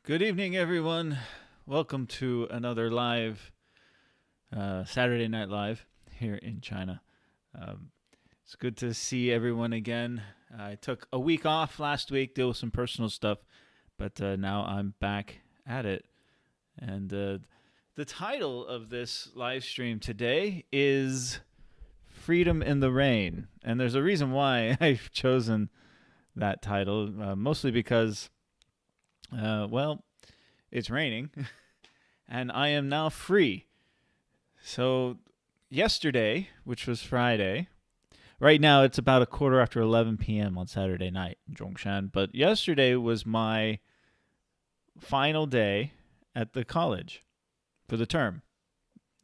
Good evening, everyone. Welcome to another live Saturday Night Live here in China. Um, it's good to see everyone again. I took a week off last week, deal with some personal stuff, but now I'm back at it. And the title of this live stream today is Freedom in the Rain. And there's a reason why I've chosen that title, mostly because, well, it's raining, and I am now free. So yesterday, which was Friday, right now it's about a quarter after 11 p.m. on Saturday night in Zhongshan, but yesterday was my final day at the college for the term.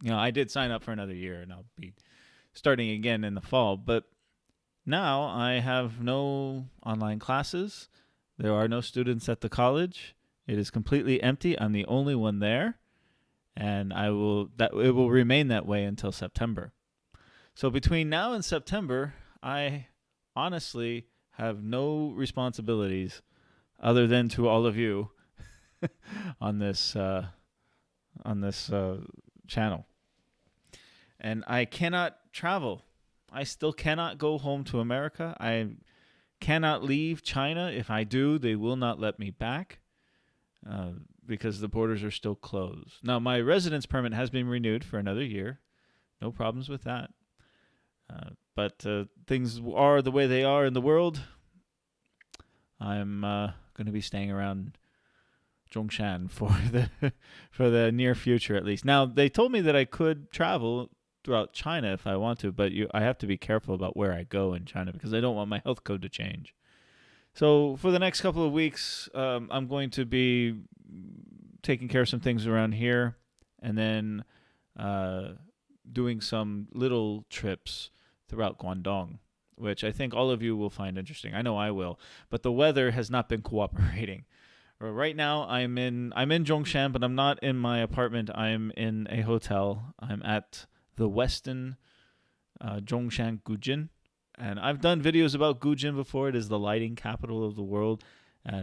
I did sign up for another year, and I'll be starting again in the fall, but now I have no online classes. There are no students at the college. It is completely empty. I'm the only one there, and it will remain that way until September. So between now and September, I honestly have no responsibilities other than to all of you on this channel. And I cannot travel. I still cannot go home to America. I cannot leave China. If I do, they will not let me back. Because the borders are still closed. Now, my residence permit has been renewed for another year. No problems with that. But things are the way they are in the world. I'm going to be staying around Zhongshan for the near future, at least. Now, they told me that I could travel throughout China if I want to, but I have to be careful about where I go in China because I don't want my health code to change. So for the next couple of weeks, I'm going to be taking care of some things around here and then doing some little trips throughout Guangdong, which I think all of you will find interesting. I know I will, but the weather has not been cooperating. Right now, I'm in Zhongshan, but I'm not in my apartment. I'm in a hotel. I'm at the Westin Zhongshan Gujin. And I've done videos about Gujin before. It is the lighting capital of the world.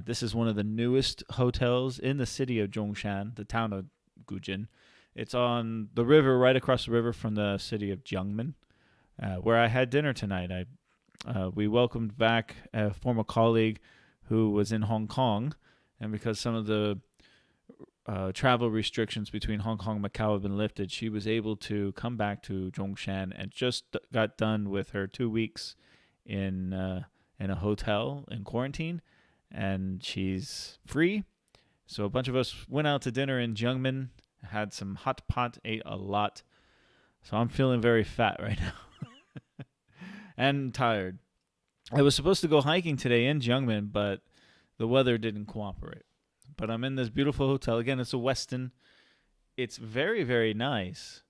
This is one of the newest hotels in the city of Zhongshan, the town of Gujin. It's on the river, right across the river from the city of Jiangmen, where I had dinner tonight. We welcomed back a former colleague who was in Hong Kong, and because some of the travel restrictions between Hong Kong and Macau have been lifted, she was able to come back to Zhongshan and just got done with her 2 weeks in a hotel in quarantine, and she's free. So a bunch of us went out to dinner in Jiangmen, had some hot pot, ate a lot. So I'm feeling very fat right now and tired. I was supposed to go hiking today in Jiangmen, but the weather didn't cooperate. But I'm in this beautiful hotel. Again, it's a Westin. It's very, very nice.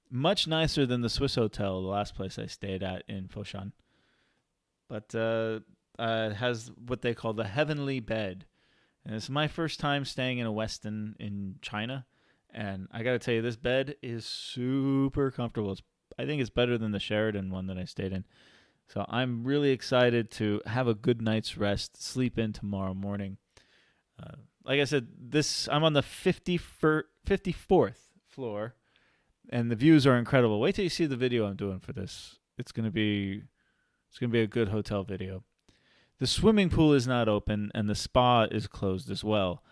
Much nicer than the Swiss Hotel, the last place I stayed at in Foshan. But it has what they call the heavenly bed. And it's my first time staying in a Westin in China. And I got to tell you, this bed is super comfortable. I think it's better than the Sheraton one that I stayed in. So I'm really excited to have a good night's rest, sleep in tomorrow morning. Like I said, I'm on the 54th floor, and the views are incredible. Wait till you see the video I'm doing for this. It's gonna be a good hotel video. The swimming pool is not open, and the spa is closed as well.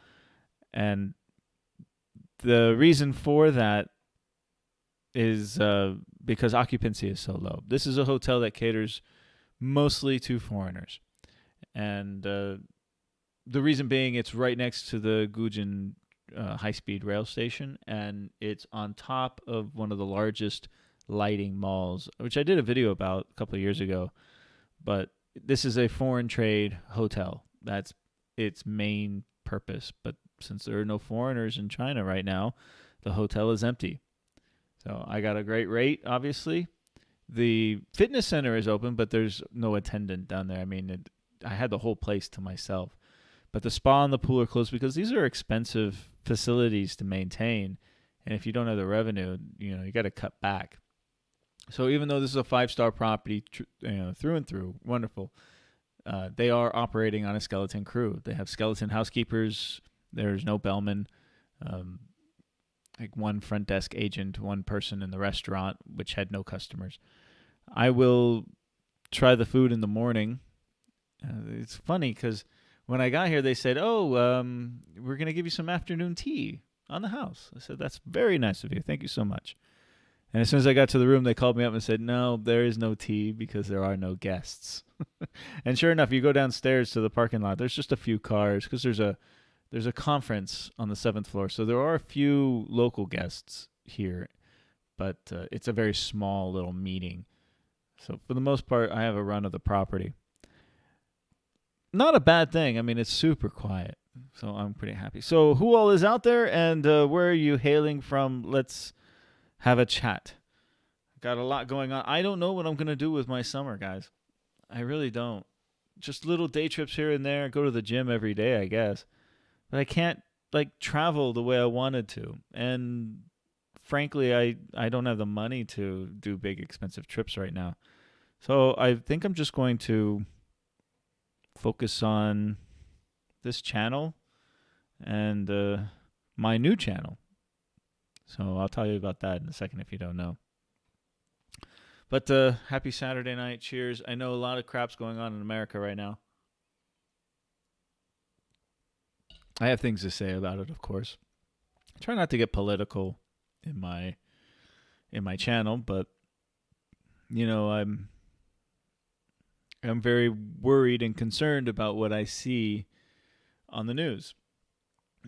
And the reason for that is because occupancy is so low. This is a hotel that caters mostly to foreigners, and the reason being, it's right next to the Gujin high-speed rail station, and it's on top of one of the largest lighting malls, which I did a video about a couple of years ago. But this is a foreign trade hotel. That's its main purpose. But since there are no foreigners in China right now, the hotel is empty. So I got a great rate, obviously. The fitness center is open, but there's no attendant down there. I mean, I had the whole place to myself. But the spa and the pool are closed because these are expensive facilities to maintain. And if you don't have the revenue, you got to cut back. So even though this is a 5-star property, through and through, wonderful, they are operating on a skeleton crew. They have skeleton housekeepers There's no bellman. Um, like one front desk agent, one person in the restaurant, which had no customers. I will try the food in the morning. It's funny because when I got here, they said, "Oh, we're gonna give you some afternoon tea on the house." I said, "That's very nice of you. Thank you so much." And as soon as I got to the room, they called me up and said, "No, there is no tea because there are no guests." And sure enough, you go downstairs to the parking lot. There's just a few cars because there's a conference on the 7th floor, so there are a few local guests here, but it's a very small little meeting. So for the most part, I have a run of the property. Not a bad thing. I mean, it's super quiet, so I'm pretty happy. So who all is out there, and where are you hailing from? Let's have a chat. Got a lot going on. I don't know what I'm going to do with my summer, guys. I really don't. Just little day trips here and there. Go to the gym every day, I guess. But I can't like travel the way I wanted to. And frankly, I don't have the money to do big expensive trips right now. So I think I'm just going to focus on this channel and my new channel. So I'll tell you about that in a second if you don't know. But happy Saturday night. Cheers. I know a lot of crap's going on in America right now. I have things to say about it, of course. I try not to get political in my channel, but you know, I'm very worried and concerned about what I see on the news.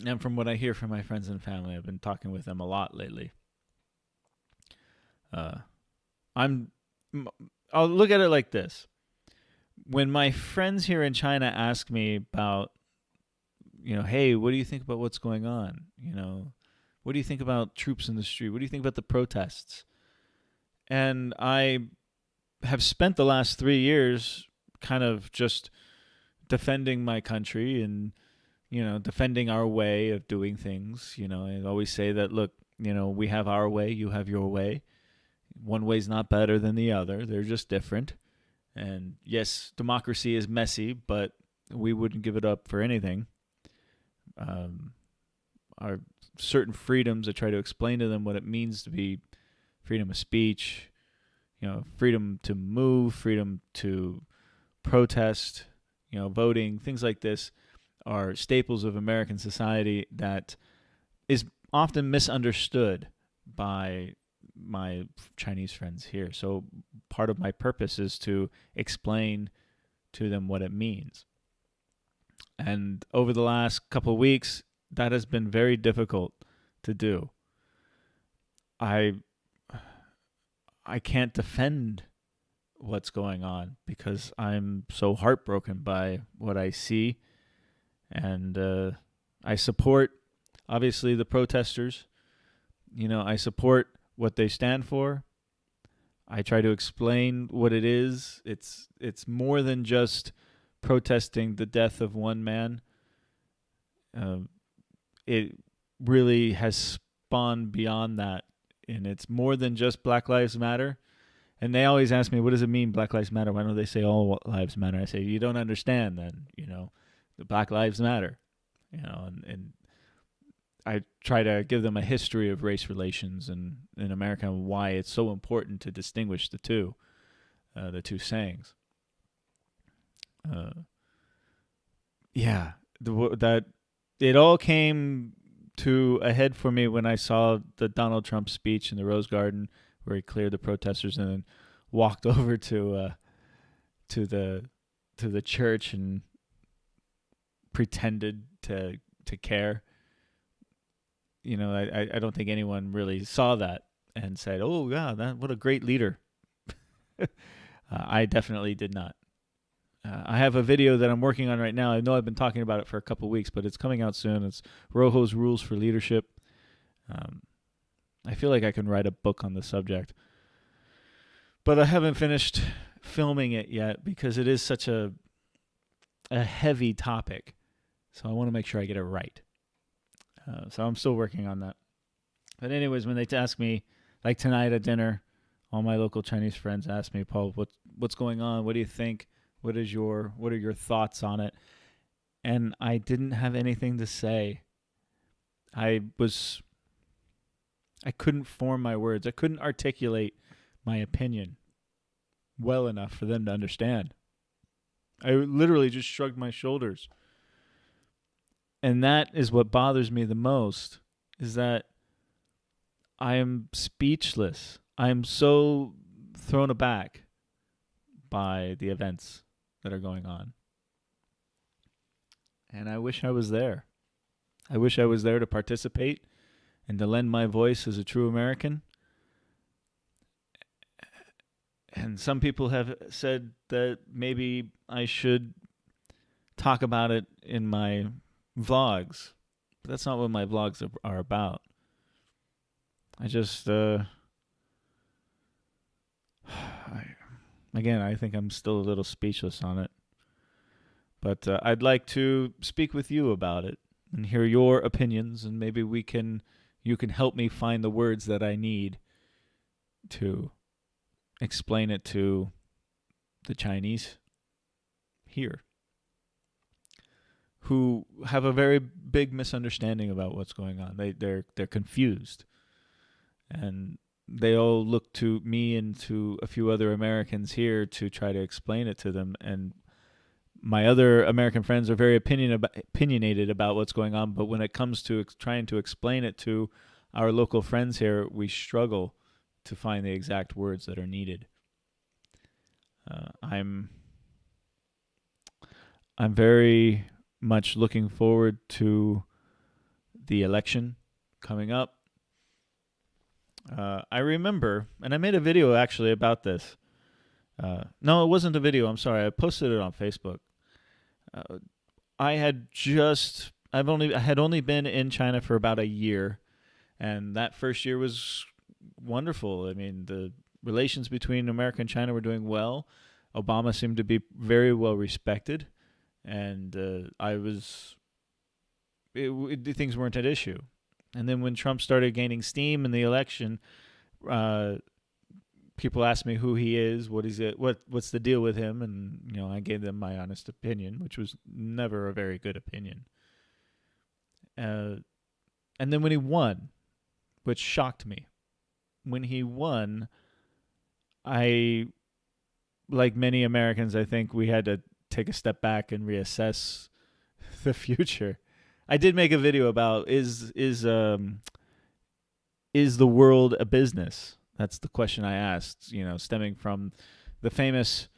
And from what I hear from my friends and family, I've been talking with them a lot lately. I'll look at it like this. When my friends here in China ask me about, you know, hey, what do you think about what's going on? You know, what do you think about troops in the street? What do you think about the protests? And I have spent the last 3 years kind of just defending my country and, you know, defending our way of doing things. You know, I always say that, look, you know, we have our way, you have your way. One way's not better than the other. They're just different. And yes, democracy is messy, but we wouldn't give it up for anything. Our certain freedoms, I try to explain to them what it means to be freedom of speech, you know, freedom to move, freedom to protest, you know, voting, things like this are staples of American society that is often misunderstood by my Chinese friends here. So part of my purpose is to explain to them what it means. And over the last couple of weeks, that has been very difficult to do. I can't defend what's going on because I'm so heartbroken by what I see. And I support, obviously, the protesters. You know, I support what they stand for. I try to explain what it is. It's more than just protesting the death of one man. It really has spawned beyond that, and it's more than just Black Lives Matter. And they always ask me, what does it mean, Black Lives Matter? Why don't they say all lives matter? I say, you don't understand then, you know, the Black Lives Matter, you know, and I try to give them a history of race relations in America and why it's so important to distinguish the two sayings. That it all came to a head for me when I saw the Donald Trump speech in the Rose Garden, where he cleared the protesters and then walked over to the church and pretended to care. You know, I don't think anyone really saw that and said, "Oh, yeah, what a great leader." I definitely did not. I have a video that I'm working on right now. I know I've been talking about it for a couple of weeks, but it's coming out soon. It's Rojo's Rules for Leadership. I feel like I can write a book on the subject, but I haven't finished filming it yet because it is such a heavy topic. So I want to make sure I get it right. So I'm still working on that. But anyways, when they ask me, like tonight at dinner, all my local Chinese friends ask me, Paul, what's going on? What do you think? What are your thoughts on it? And I didn't have anything to say. I couldn't form my words. I couldn't articulate my opinion well enough for them to understand. I literally just shrugged my shoulders. And that is what bothers me the most, is that I am speechless. I am so thrown aback by the events that are going on. And I wish I was there. I wish I was there to participate and to lend my voice as a true American. And some people have said that maybe I should talk about it in my vlogs. But that's not what my vlogs are about. I just, I think I'm still a little speechless on it. But I'd like to speak with you about it and hear your opinions, and maybe you can help me find the words that I need to explain it to the Chinese here, who have a very big misunderstanding about what's going on. They're confused, and they all look to me and to a few other Americans here to try to explain it to them. And my other American friends are very opinionated about what's going on, but when it comes to trying to explain it to our local friends here, we struggle to find the exact words that are needed. I'm very much looking forward to the election coming up. I remember, and I made a video actually about this. No, it wasn't a video. I'm sorry. I posted it on Facebook. I had only been in China for about a year, and that first year was wonderful. I mean, the relations between America and China were doing well. Obama seemed to be very well respected, and things weren't at issue. And then when Trump started gaining steam in the election, people asked me who he is, what's the deal with him, and I gave them my honest opinion, which was never a very good opinion. And then when he won, which shocked me, when he won, like many Americans, I think we had to take a step back and reassess the future. I did make a video about is the world a business? That's the question I asked, stemming from the famous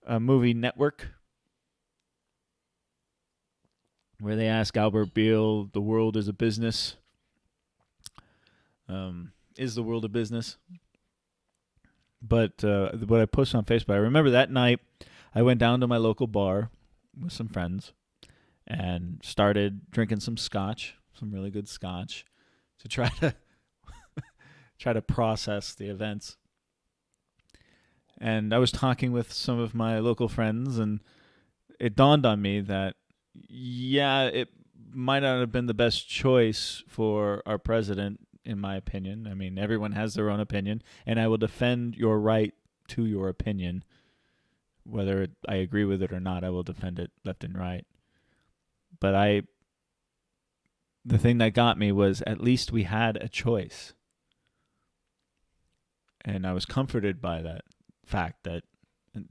movie Network, where they ask Albert Beale, the world is a business. Is the world a business? But what I posted on Facebook, I remember that night I went down to my local bar with some friends and started drinking some scotch, some really good scotch, to try to process the events. And I was talking with some of my local friends, and it dawned on me that, it might not have been the best choice for our president, in my opinion. I mean, everyone has their own opinion, and I will defend your right to your opinion. Whether I agree with it or not, I will defend it left and right. But the thing that got me was at least we had a choice. And I was comforted by that fact that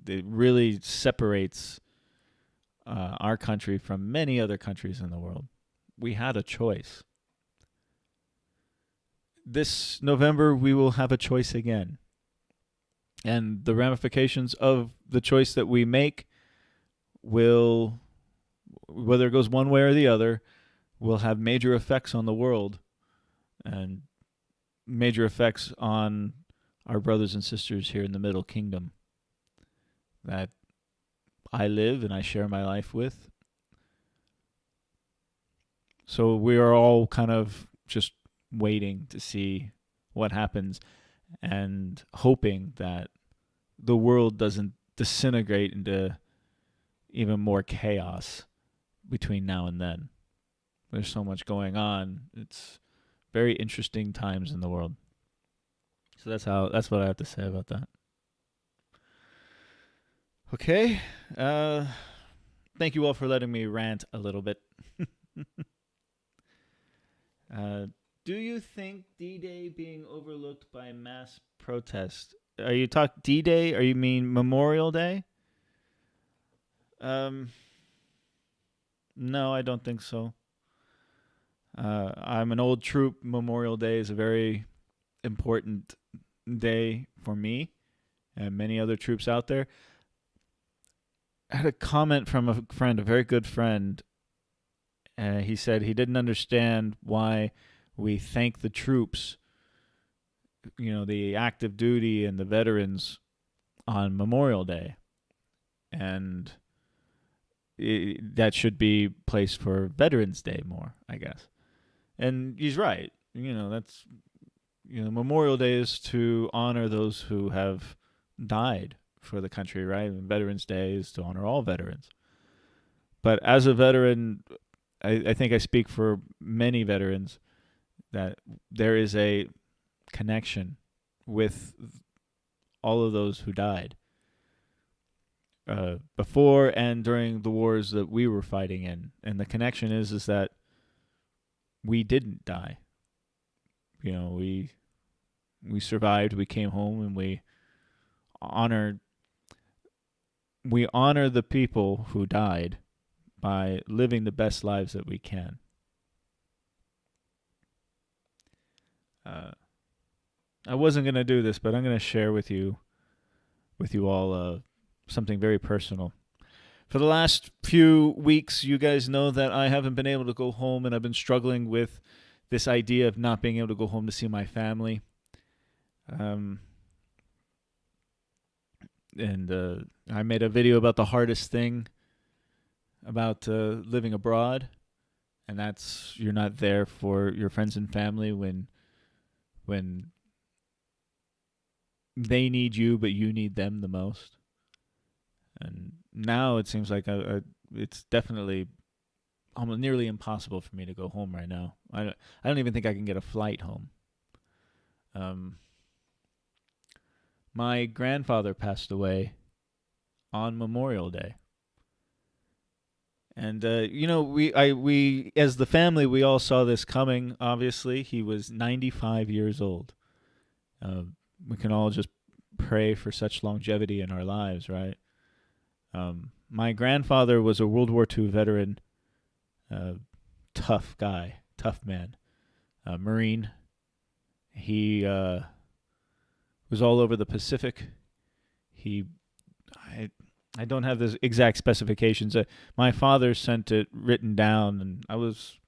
it really separates our country from many other countries in the world. We had a choice. This November, we will have a choice again. And the ramifications of the choice that we make will, whether it goes one way or the other, will have major effects on the world and major effects on our brothers and sisters here in the Middle Kingdom that I live and I share my life with. So we are all kind of just waiting to see what happens and hoping that the world doesn't disintegrate into even more chaos between now and then. There's so much going on. It's very interesting times in the world. So that's what I have to say about that. Okay. Thank you all for letting me rant a little bit. Uh, do you think D-Day being overlooked by mass protest? Are you talk D-Day, or you mean Memorial Day? Um, no, I don't think so. I'm an old troop. Memorial Day is a very important day for me and many other troops out there. I had a comment from a friend, a very good friend. He said he didn't understand why we thank the troops, the active duty and the veterans on Memorial Day. And that should be placed for Veterans Day more, I guess. And he's right. That's Memorial Day is to honor those who have died for the country, right? And Veterans Day is to honor all veterans. But as a veteran, I think I speak for many veterans that there is a connection with all of those who died before and during the wars that we were fighting in. And the connection is that we didn't die. We survived. We came home, and we honor the people who died by living the best lives that we can. I wasn't going to do this, but I'm going to share with you all something very personal. For the last few weeks, you guys know that I haven't been able to go home, and I've been struggling with this idea of not being able to go home to see my family. And I made a video about the hardest thing about living abroad, and that's you're not there for your friends and family when they need you, but you need them the most. And now it seems like it's definitely almost nearly impossible for me to go home right now. I don't even think I can get a flight home. My grandfather passed away on Memorial Day. And we as the family, we all saw this coming. Obviously, he was 95 years old. We can all just pray for such longevity in our lives, right? My grandfather was a World War II veteran, tough guy, tough man, Marine. He was all over the Pacific. I don't have the exact specifications. My father sent it written down, and I was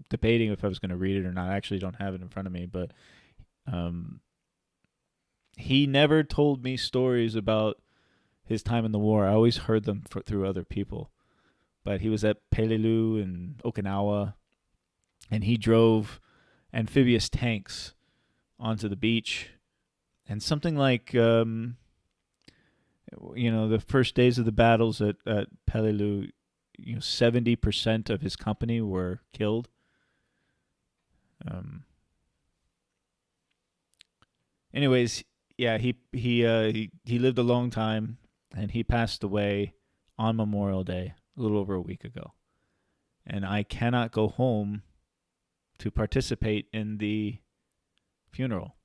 debating if I was going to read it or not. I actually don't have it in front of me, but he never told me stories about his time in the war. I always heard them through other people. But he was at Peleliu in Okinawa, and he drove amphibious tanks onto the beach. And something like, the first days of the battles at Peleliu, 70% of his company were killed. Anyways, yeah, he lived a long time, and he passed away on Memorial Day a little over a week ago. And I cannot go home to participate in the funeral.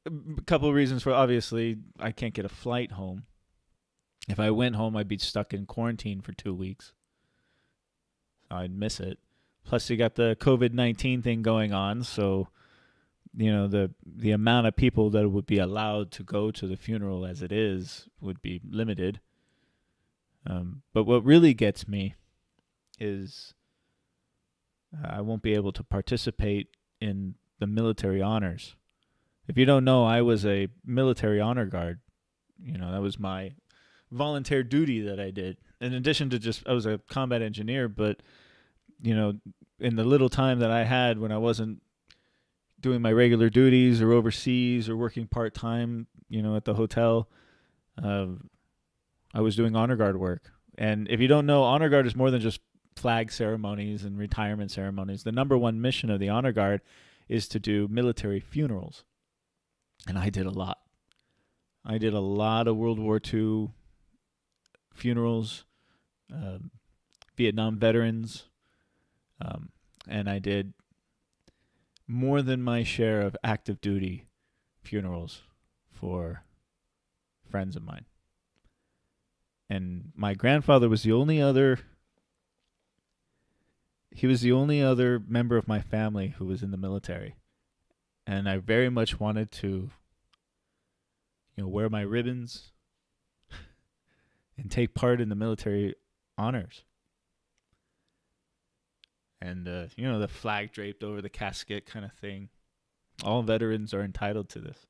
A couple of reasons for, obviously, I can't get a flight home. If I went home, I'd be stuck in quarantine for 2 weeks. So I'd miss it. Plus, you got the COVID-19 thing going on, so the amount of people that would be allowed to go to the funeral as it is would be limited. But what really gets me is I won't be able to participate in the military honors. If you don't know, I was a military honor guard. That was my volunteer duty that I did. In addition to I was a combat engineer, but, in the little time that I had when I wasn't doing my regular duties or overseas or working part-time, at the hotel, I was doing honor guard work. And if you don't know, honor guard is more than just flag ceremonies and retirement ceremonies. The number one mission of the honor guard is to do military funerals. And I did a lot. I did a lot of World War II funerals, Vietnam veterans, and I did more than my share of active duty funerals for friends of mine. And my grandfather was the only other member of my family who was in the military. And I very much wanted to, wear my ribbons and take part in the military honors. And, the flag draped over the casket kind of thing. All veterans are entitled to this.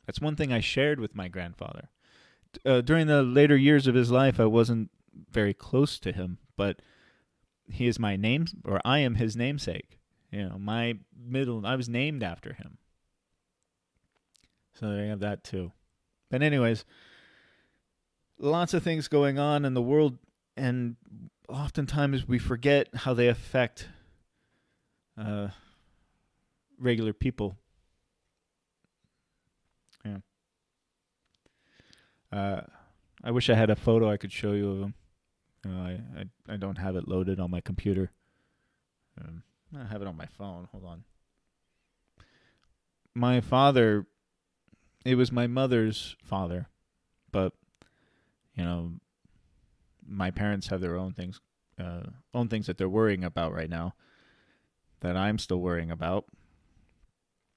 That's one thing I shared with my grandfather. During the later years of his life, I wasn't very close to him, but he is my name, or I am his namesake. I was named after him. So they have that too. But anyways, lots of things going on in the world, and oftentimes we forget how they affect regular people. Yeah. I wish I had a photo I could show you of him. I don't have it loaded on my computer. I have it on my phone. Hold on. My father, it was my mother's father, but my parents have their own things that they're worrying about right now, that I'm still worrying about.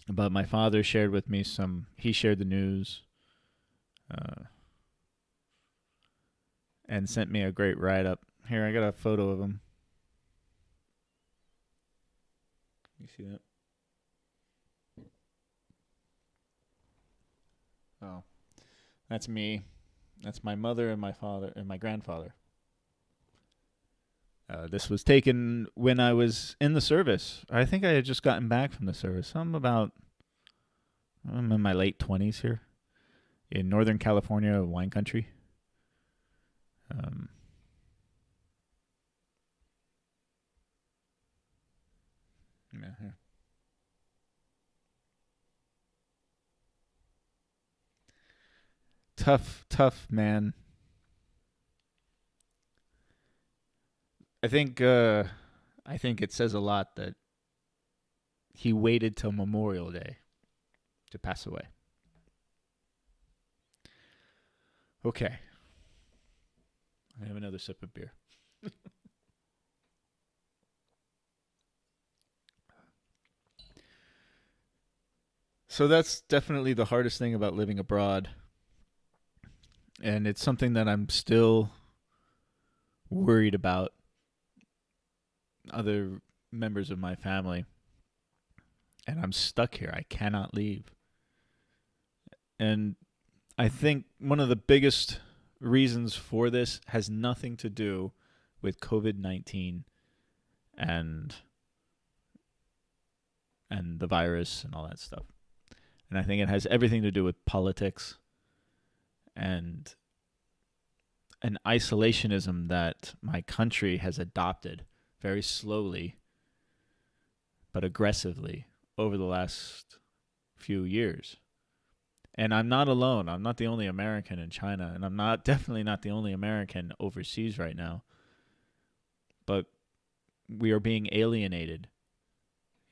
But my father shared with me he shared the news, and sent me a great write-up. Here, I got a photo of him. You see that? Oh, that's me. That's my mother and my father and my grandfather. This was taken when I was in the service. I think I had just gotten back from the service. I'm in my late 20s here in Northern California, wine country. Yeah, here. Tough man. I think it says a lot that he waited till Memorial Day to pass away. Okay. I have another sip of beer. So that's definitely the hardest thing about living abroad. And it's something that I'm still worried about other members of my family. And I'm stuck here. I cannot leave. And I think one of the biggest reasons for this has nothing to do with COVID-19 and the virus and all that stuff. And I think it has everything to do with politics and an isolationism that my country has adopted very slowly but aggressively over the last few years. And I'm not alone. I'm not the only American in China, and I'm definitely not the only American overseas right now. But we are being alienated.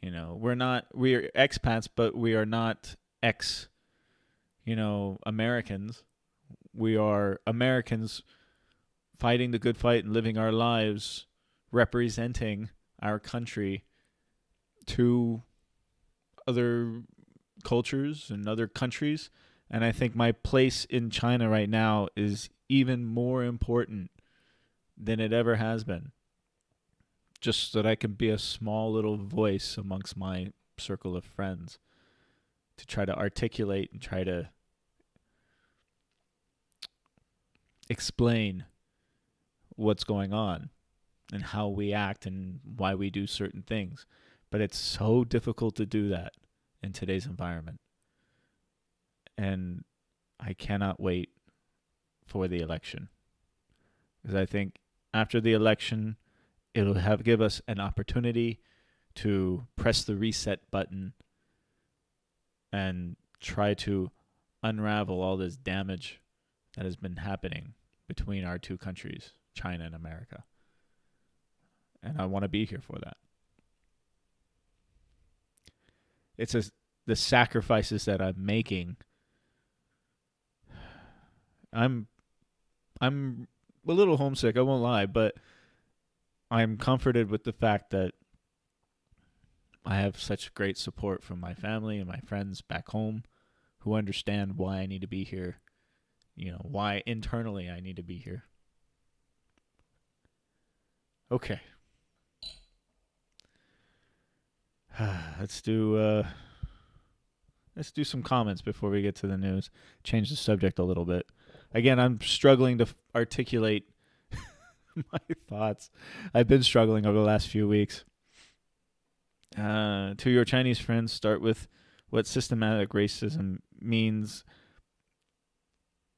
We're expats, but we are not Americans. We are Americans fighting the good fight and living our lives, representing our country to other cultures and other countries. And I think my place in China right now is even more important than it ever has been. Just so that I can be a small little voice amongst my circle of friends to try to articulate and try to explain what's going on and how we act and why we do certain things. But it's so difficult to do that in today's environment. And I cannot wait for the election. Because I think after the election, it'll give us an opportunity to press the reset button and try to unravel all this damage that has been happening between our two countries, China and America. and I want to be here for that. It's the sacrifices that I'm making. I'm a little homesick, I won't lie, but I'm comforted with the fact that I have such great support from my family and my friends back home who understand why I need to be here, why internally I need to be here. Okay. Let's do some comments before we get to the news. Change the subject a little bit. Again, I'm struggling to articulate my thoughts. I've been struggling over the last few weeks. To your Chinese friends, start with what systematic racism means.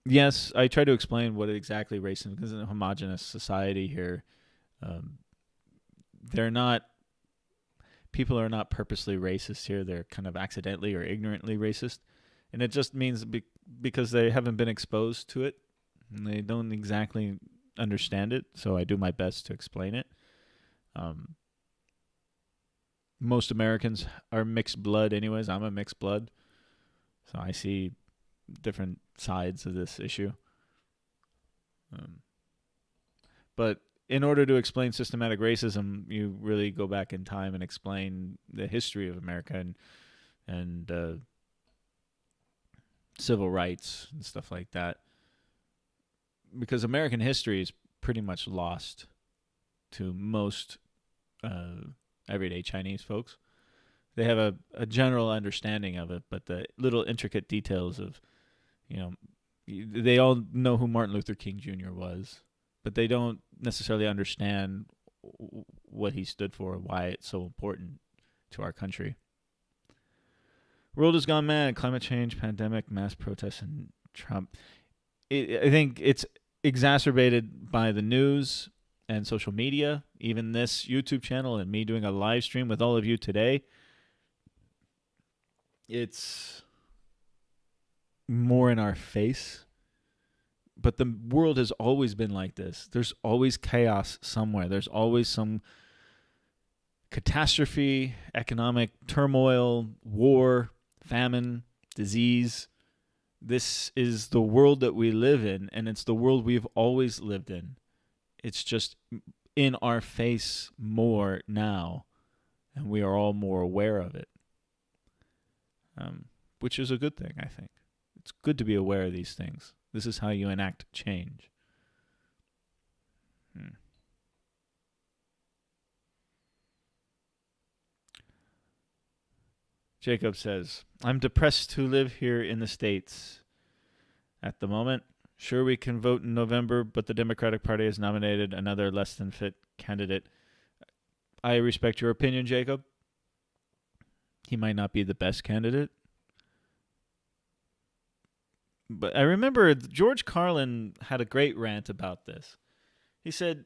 Yes, I try to explain what exactly racism is, because in a homogenous society here, people are not purposely racist here. They're kind of accidentally or ignorantly racist. And it just means because they haven't been exposed to it, and they don't exactly understand it, so I do my best to explain it. Most Americans are mixed blood anyways. I'm a mixed blood, so I see different sides of this issue. But in order to explain systematic racism, you really go back in time and explain the history of America and civil rights and stuff like that. Because American history is pretty much lost to most everyday Chinese folks. They have a general understanding of it, but the little intricate details of, they all know who Martin Luther King Jr. was, but they don't necessarily understand what he stood for and why it's so important to our country. World has gone mad. Climate change, pandemic, mass protests, and Trump. I think it's exacerbated by the news and social media, even this YouTube channel and me doing a live stream with all of you today. It's more in our face. But the world has always been like this. There's always chaos somewhere. There's always some catastrophe, economic turmoil, war, famine, disease. This is the world that we live in, and it's the world we've always lived in. It's just in our face more now, and we are all more aware of it, which is a good thing, I think. It's good to be aware of these things. This is how you enact change. Jacob says, I'm depressed to live here in the States at the moment. Sure, we can vote in November, but the Democratic Party has nominated another less than fit candidate. I respect your opinion, Jacob. He might not be the best candidate. But I remember George Carlin had a great rant about this. He said,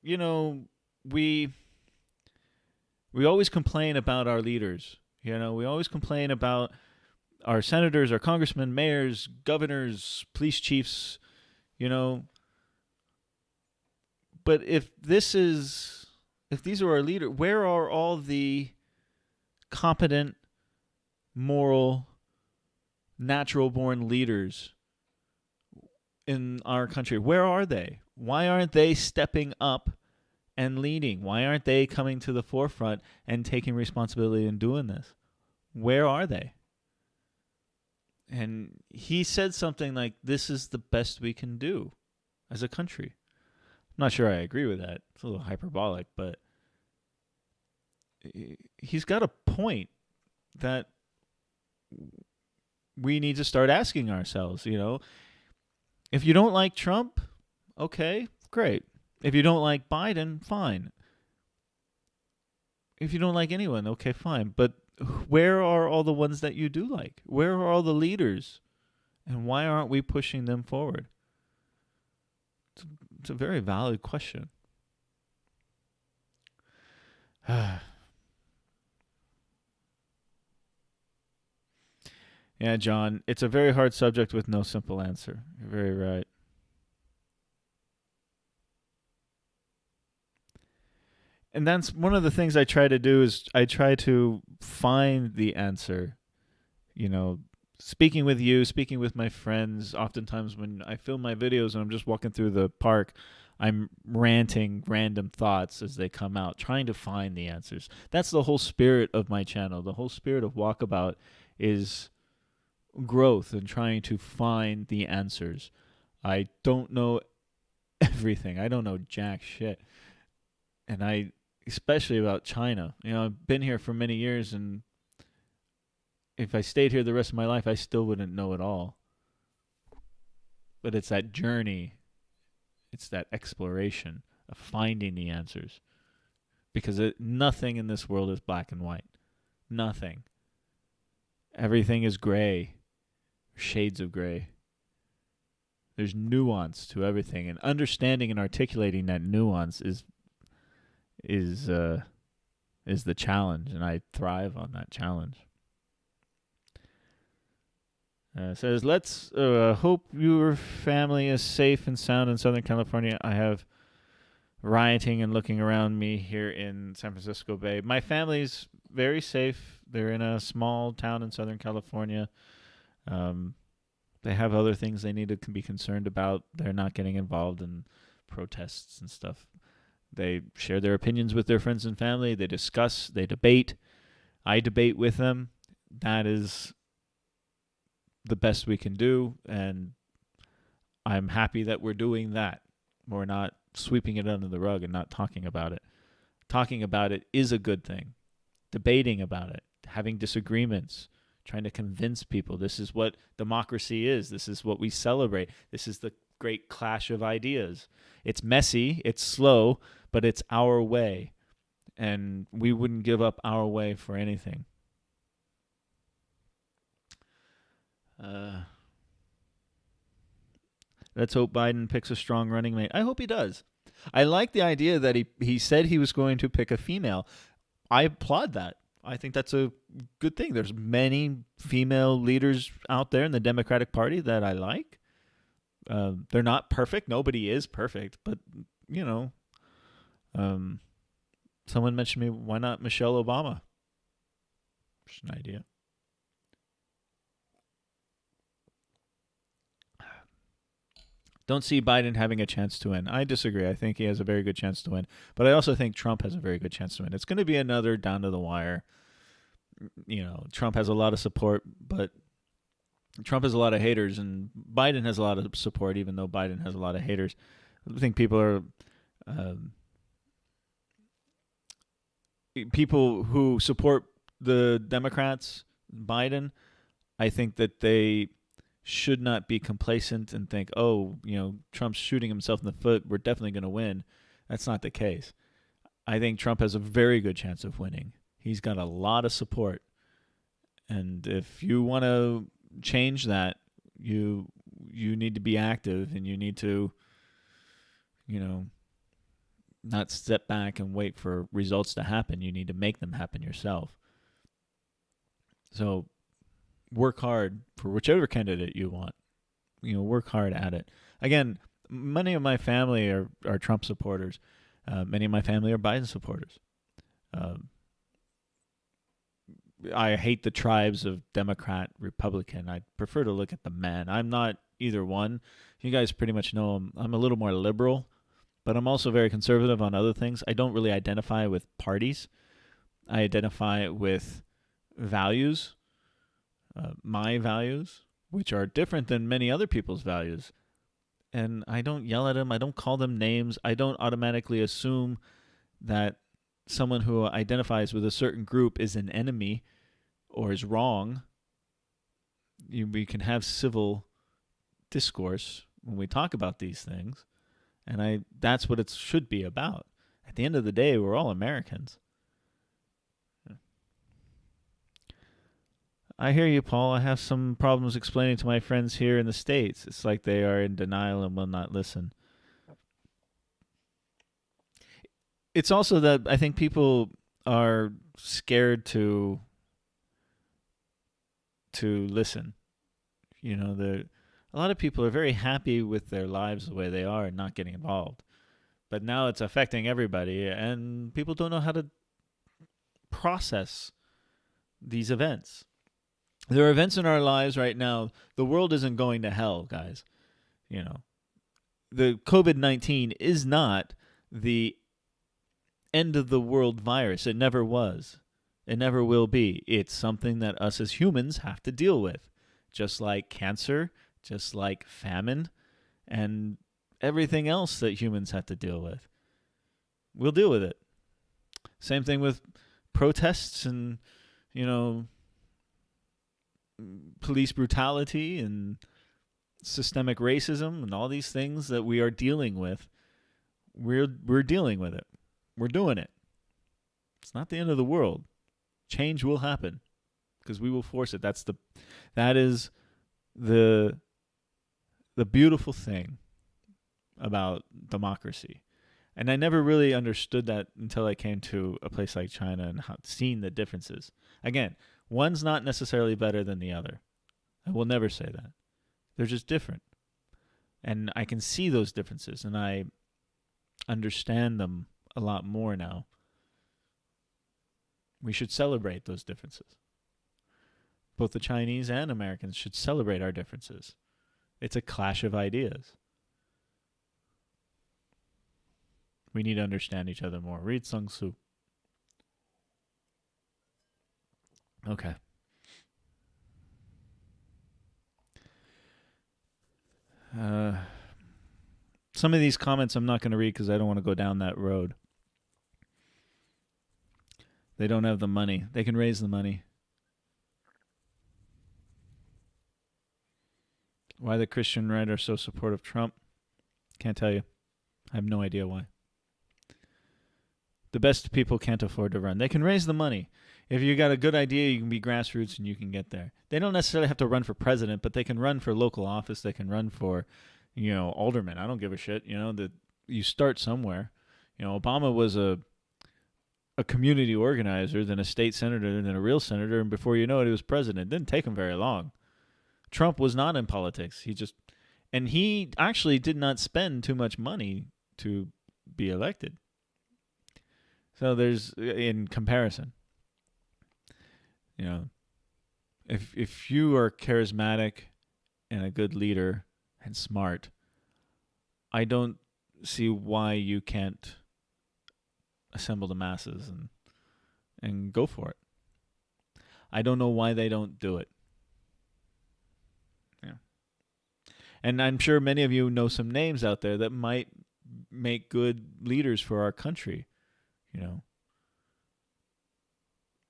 we always complain about our leaders. We always complain about our senators, our congressmen, mayors, governors, police chiefs, But if these are our leaders, where are all the competent, moral, natural-born leaders in our country? Where are they? Why aren't they stepping up and leading? Why aren't they coming to the forefront and taking responsibility and doing this? Where are they? And he said something like, this is the best we can do as a country. I'm not sure I agree with that. It's a little hyperbolic, but he's got a point that we need to start asking ourselves, If you don't like Trump, okay, great. If you don't like Biden, fine. If you don't like anyone, okay, fine. But where are all the ones that you do like? Where are all the leaders? And why aren't we pushing them forward? It's a very valid question. Yeah, John, it's a very hard subject with no simple answer. You're very right. And that's one of the things I try to do is I try to find the answer. You know, speaking with you, speaking with my friends. Oftentimes when I film my videos and I'm just walking through the park, I'm ranting random thoughts as they come out, trying to find the answers. That's the whole spirit of my channel. The whole spirit of Walkabout is growth and trying to find the answers. I don't know everything. I don't know jack shit. And especially about China. You know, I've been here for many years, and if I stayed here the rest of my life, I still wouldn't know it all. But it's that journey, it's that exploration of finding the answers. Because nothing in this world is black and white. Nothing. Everything is gray, shades of gray. There's nuance to everything, and understanding and articulating that nuance is the challenge, and I thrive on that challenge. Says, let's hope your family is safe and sound in Southern California. I have rioting and looking around me here in San Francisco Bay. My family's very safe. They're in a small town in Southern California. They have other things they need to be concerned about. They're not getting involved in protests and stuff. They share their opinions with their friends and family. They discuss, they debate. I debate with them. That is the best we can do, and I'm happy that we're doing that. We're not sweeping it under the rug and not talking about it. Talking about it is a good thing. Debating about it, having disagreements, trying to convince people this is what democracy is. This is what we celebrate. This is the great clash of ideas. It's messy, it's slow, but it's our way, and we wouldn't give up our way for anything. Let's hope Biden picks a strong running mate. I hope he does. I like the idea that he said he was going to pick a female. I applaud that. I think that's a good thing. There's many female leaders out there in the Democratic Party that I like. They're not perfect. Nobody is perfect. But, you know, someone mentioned me, why not Michelle Obama? Just an idea. Don't see Biden having a chance to win. I disagree. I think he has a very good chance to win. But I also think Trump has a very good chance to win. It's going to be another down to the wire. You know, Trump has a lot of support, but Trump has a lot of haters, and Biden has a lot of support, even though Biden has a lot of haters. I think people are... people who support the Democrats, Biden, I think that they should not be complacent and think, oh, you know, Trump's shooting himself in the foot, we're definitely going to win. That's not the case. I think Trump has a very good chance of winning. He's got a lot of support. And if you want to change that, you need to be active, and you need to, you know, not step back and wait for results to happen. You need to make them happen yourself. So work hard for whichever candidate you want. You know, work hard at it. Again, many of my family are Trump supporters. Many of my family are Biden supporters. I hate the tribes of Democrat, Republican. I prefer to look at the man. I'm not either one. You guys pretty much know I'm a little more liberal, but I'm also very conservative on other things. I don't really identify with parties. I identify with values. My values, which are different than many other people's values. And I don't yell at them. I don't call them names. I don't automatically assume that someone who identifies with a certain group is an enemy or is wrong. We can have civil discourse when we talk about these things. And that's what it should be about. At the end of the day, we're all Americans. I hear you, Paul. I have some problems explaining to my friends here in the States. It's like they are in denial and will not listen. It's also that I think people are scared to listen. You know, a lot of people are very happy with their lives the way they are and not getting involved. But now it's affecting everybody, and people don't know how to process these events. There are events in our lives right now. The world isn't going to hell, guys. You know, the COVID-19 is not the end of the world virus. It never was. It never will be. It's something that us as humans have to deal with, just like cancer, just like famine, and everything else that humans have to deal with. We'll deal with it. Same thing with protests and, you know, police brutality and systemic racism and all these things that we are dealing with. We're dealing with it. We're doing it. It's not the end of the world. Change will happen because we will force it. That is the beautiful thing about democracy. And I never really understood that until I came to a place like China and seen the differences. Again, one's not necessarily better than the other. I will never say that. They're just different. And I can see those differences, and I understand them a lot more now. We should celebrate those differences. Both the Chinese and Americans should celebrate our differences. It's a clash of ideas. We need to understand each other more. Read Sun Tzu. Okay. Some of these comments I'm not going to read because I don't want to go down that road. They don't have the money. They can raise the money. Why the Christian right are so supportive of Trump? Can't tell you. I have no idea why. The best people can't afford to run. They can raise the money. If you got a good idea, you can be grassroots and you can get there. They don't necessarily have to run for president, but they can run for local office. They can run for, alderman. I don't give a shit. That you start somewhere. Obama was a community organizer, then a state senator, then a real senator, and before you know it, he was president. It didn't take him very long. Trump was not in politics. He actually did not spend too much money to be elected. So there's, in comparison, if you are charismatic and a good leader and smart, I don't see why you can't assemble the masses and go for it. I don't know why they don't do it. Yeah. And I'm sure many of you know some names out there that might make good leaders for our country.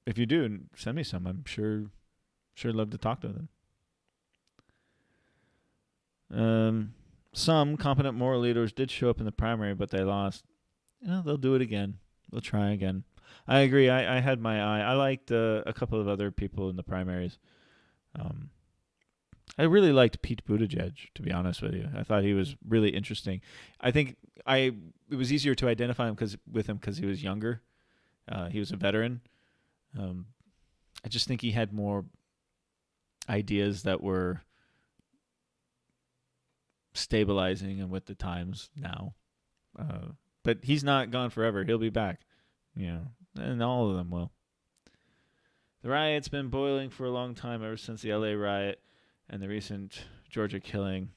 If you do, send me some. I'm sure love to talk to them. Some competent moral leaders did show up in the primary, but they lost. They'll do it again. They'll try again. I agree. I had my eye. I liked a couple of other people in the primaries. I really liked Pete Buttigieg, to be honest with you. I thought he was really interesting. I think it was easier to identify him with him because he was younger. He was a veteran. I just think he had more ideas that were stabilizing and with the times now. But he's not gone forever. He'll be back. And all of them will. The riot's been boiling for a long time, ever since the LA riot and the recent Georgia killing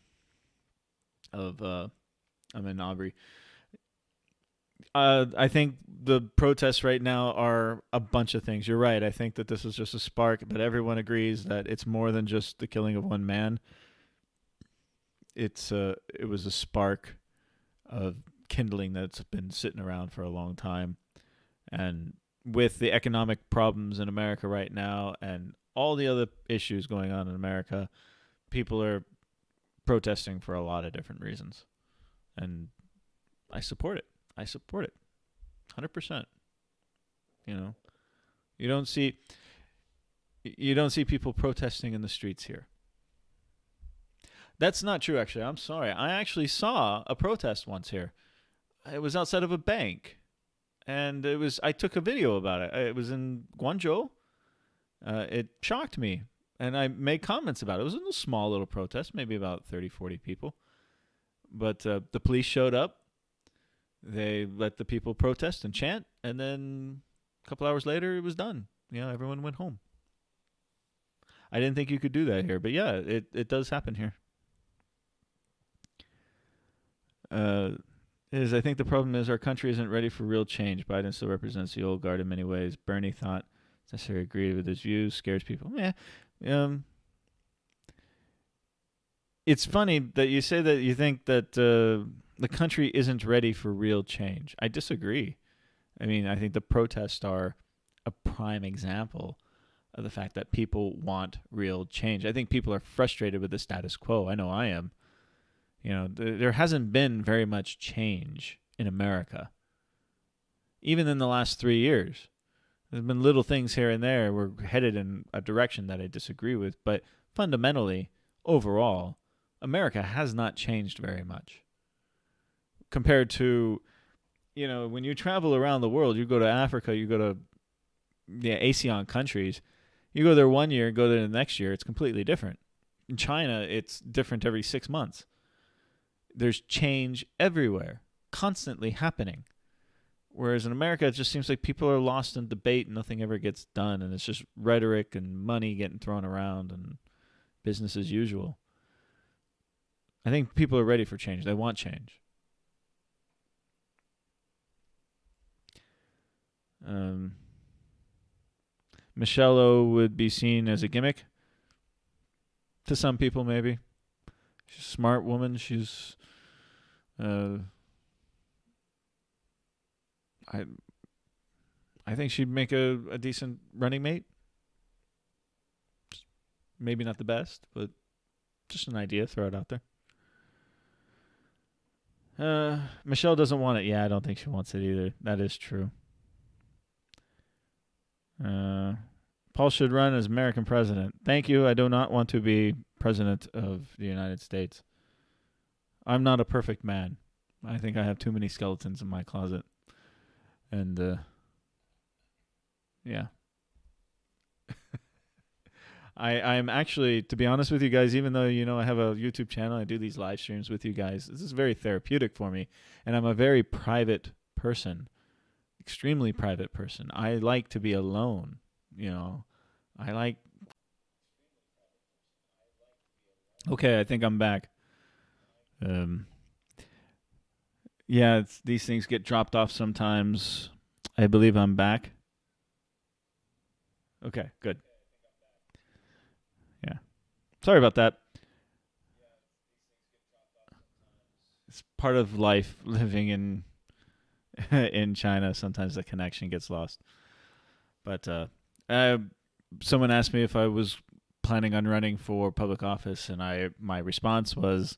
of Ahmaud Arbery. I think the protests right now are a bunch of things. You're right. I think that this was just a spark, but everyone agrees that it's more than just the killing of one man. It was a spark of kindling that's been sitting around for a long time. And with the economic problems in America right now and all the other issues going on in America, people are protesting for a lot of different reasons. And I support it. 100%. You don't see people protesting in the streets here. That's not true, actually. I'm sorry. I actually saw a protest once here. It was outside of a bank. And I took a video about it. It was in Guangzhou. It shocked me. And I made comments about it. It was a small little protest, maybe about 30, 40 people. But the police showed up. They let the people protest and chant, and then a couple hours later, it was done. Everyone went home. I didn't think you could do that here, but yeah, it does happen here. Uh, I think the problem is our country isn't ready for real change. Biden still represents the old guard in many ways. Bernie thought it's necessary to agree with his views, scares people. Yeah. It's funny that you say that you think that the country isn't ready for real change. I disagree. I mean, I think the protests are a prime example of the fact that people want real change. I think people are frustrated with the status quo. I know I am. There hasn't been very much change in America. Even in the last 3 years. There's been little things here and there. We're headed in a direction that I disagree with. But fundamentally, overall, America has not changed very much. Compared to, when you travel around the world, you go to Africa, you go to ASEAN countries, you go there 1 year, go there the next year, it's completely different. In China, it's different every 6 months. There's change everywhere, constantly happening. Whereas in America, it just seems like people are lost in debate and nothing ever gets done. And it's just rhetoric and money getting thrown around and business as usual. I think people are ready for change. They want change. Michelle O would be seen as a gimmick. To some people, maybe. She's a smart woman. She's... I think she'd make a decent running mate. Maybe not the best, but just an idea. Throw it out there. Michelle doesn't want it. Yeah, I don't think she wants it either. That is true. Paul should run as American president. Thank you. I do not want to be president of the United States. I'm not a perfect man. I think I have too many skeletons in my closet. And, yeah. I'm actually, to be honest with you guys, even though, I have a YouTube channel, I do these live streams with you guys. This is very therapeutic for me. And I'm a very private person, extremely private person. I like to be alone, I like... Okay, I think I'm back. Yeah, these things get dropped off sometimes. I believe I'm back. Okay, good. Yeah. Sorry about that. It's part of life living in in China. Sometimes the connection gets lost. But someone asked me if I was planning on running for public office, and my response was,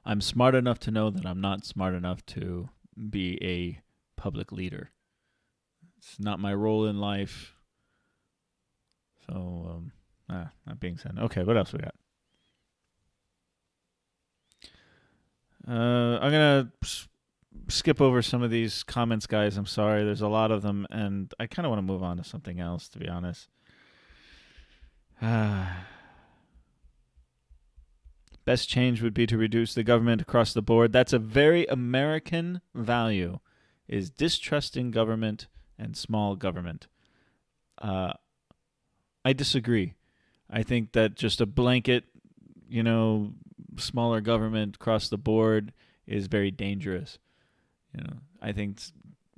I'm smart enough to know that I'm not smart enough to be a public leader. It's not my role in life. So, that being said, okay, what else we got? I'm going to skip over some of these comments, guys. I'm sorry. There's a lot of them, and I kind of want to move on to something else, to be honest. Best change would be to reduce the government across the board. That's a very American value, is distrusting government and small government. I disagree. I think that just a blanket, smaller government across the board is very dangerous. I think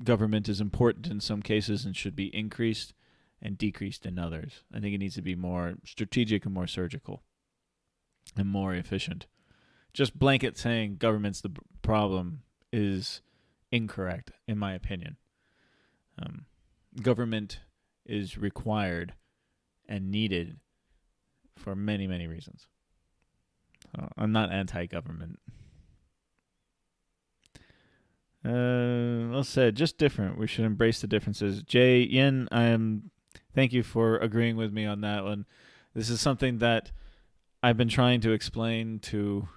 government is important in some cases and should be increased and decreased in others. I think it needs to be more strategic and more surgical and more efficient. Just blanket saying government's the problem is incorrect, in my opinion. Government is required and needed for many, many reasons. I'm not anti-government. Well said. Just different. We should embrace the differences. Jay Yin, thank you for agreeing with me on that one. This is something that I've been trying to explain to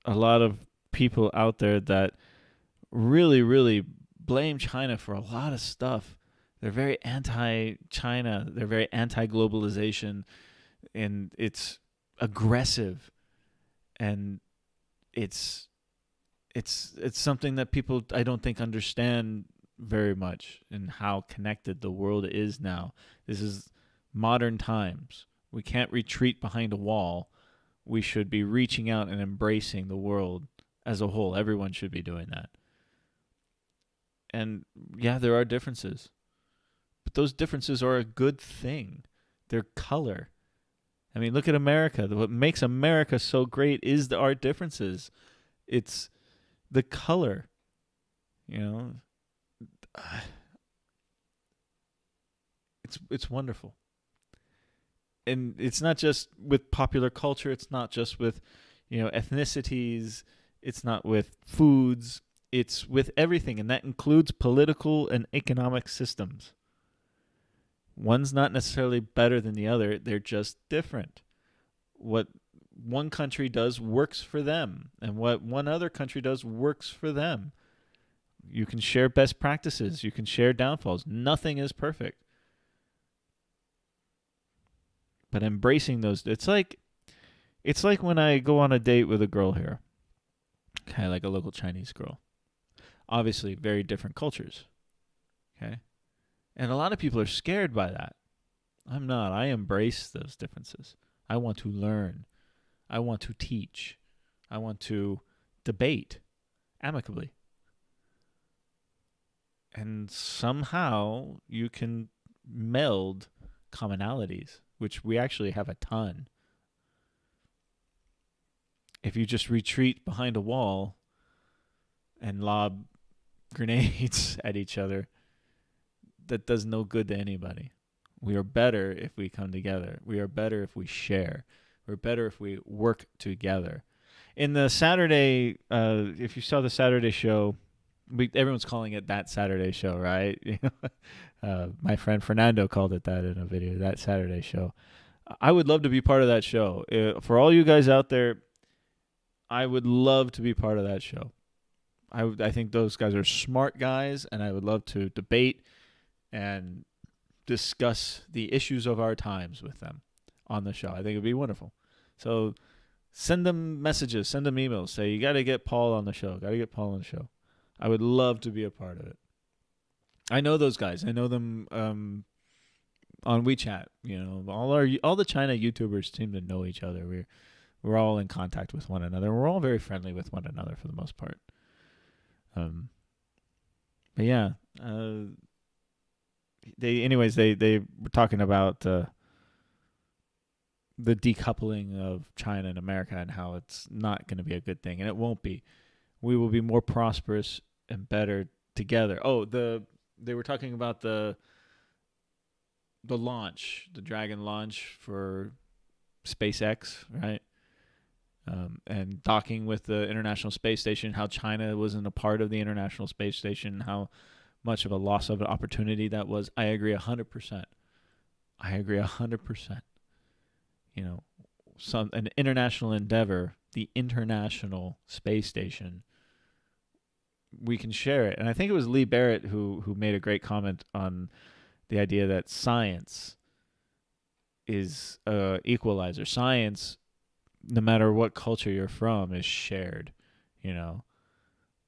a lot of people out there that really, really blame China for a lot of stuff. They're very anti-China. They're very anti-globalization. And it's aggressive. And it's it's something that people I don't think understand very much, and how connected the world is now. This is modern times. We can't retreat behind a wall. We should be reaching out and embracing the world as a whole. Everyone should be doing that. And yeah, there are differences, but those differences are a good thing. They're color. I mean, look at America. What makes America so great is our differences. It's the color, you know. It's wonderful. And it's not just with popular culture, it's not just with, ethnicities, it's not with foods, it's with everything, and that includes political and economic systems. One's not necessarily better than the other, they're just different. What one country does works for them, and what one other country does works for them. You can share best practices, you can share downfalls. Nothing is perfect. But embracing those, it's like when I go on a date with a girl here, kind of like a local Chinese girl. Obviously, very different cultures. Okay, and a lot of people are scared by that. I'm not. I embrace those differences. I want to learn. I want to teach. I want to debate amicably. And somehow you can meld commonalities, which we actually have a ton. If you just retreat behind a wall and lob grenades at each other, that does no good to anybody. We are better if we come together. We are better if we share. We're better if we work together. In the Saturday, if you saw the Saturday show, everyone's calling it That Saturday Show, right? My friend Fernando called it that in a video, That Saturday Show. I would love to be part of that show. For all you guys out there, I would love to be part of that show. I think those guys are smart guys, and I would love to debate and discuss the issues of our times with them on the show. I think it'd be wonderful. So send them messages, send them emails. Say, you got to get Paul on the show. Got to get Paul on the show. I would love to be a part of it. I know those guys. I know them on WeChat. All the China YouTubers seem to know each other. We're all in contact with one another. We're all very friendly with one another for the most part. But yeah, they were talking about the decoupling of China and America and how it's not going to be a good thing, and it won't be. We will be more prosperous and better together. Oh, they were talking about the launch, the Dragon launch for SpaceX, right? And docking with the International Space Station, how China wasn't a part of the International Space Station, how much of a loss of an opportunity that was. I agree 100%. I agree 100%. An international endeavor, the International Space Station, we can share it. And I think it was Lee Barrett who made a great comment on the idea that science is a equalizer. Science, no matter what culture you're from, is shared.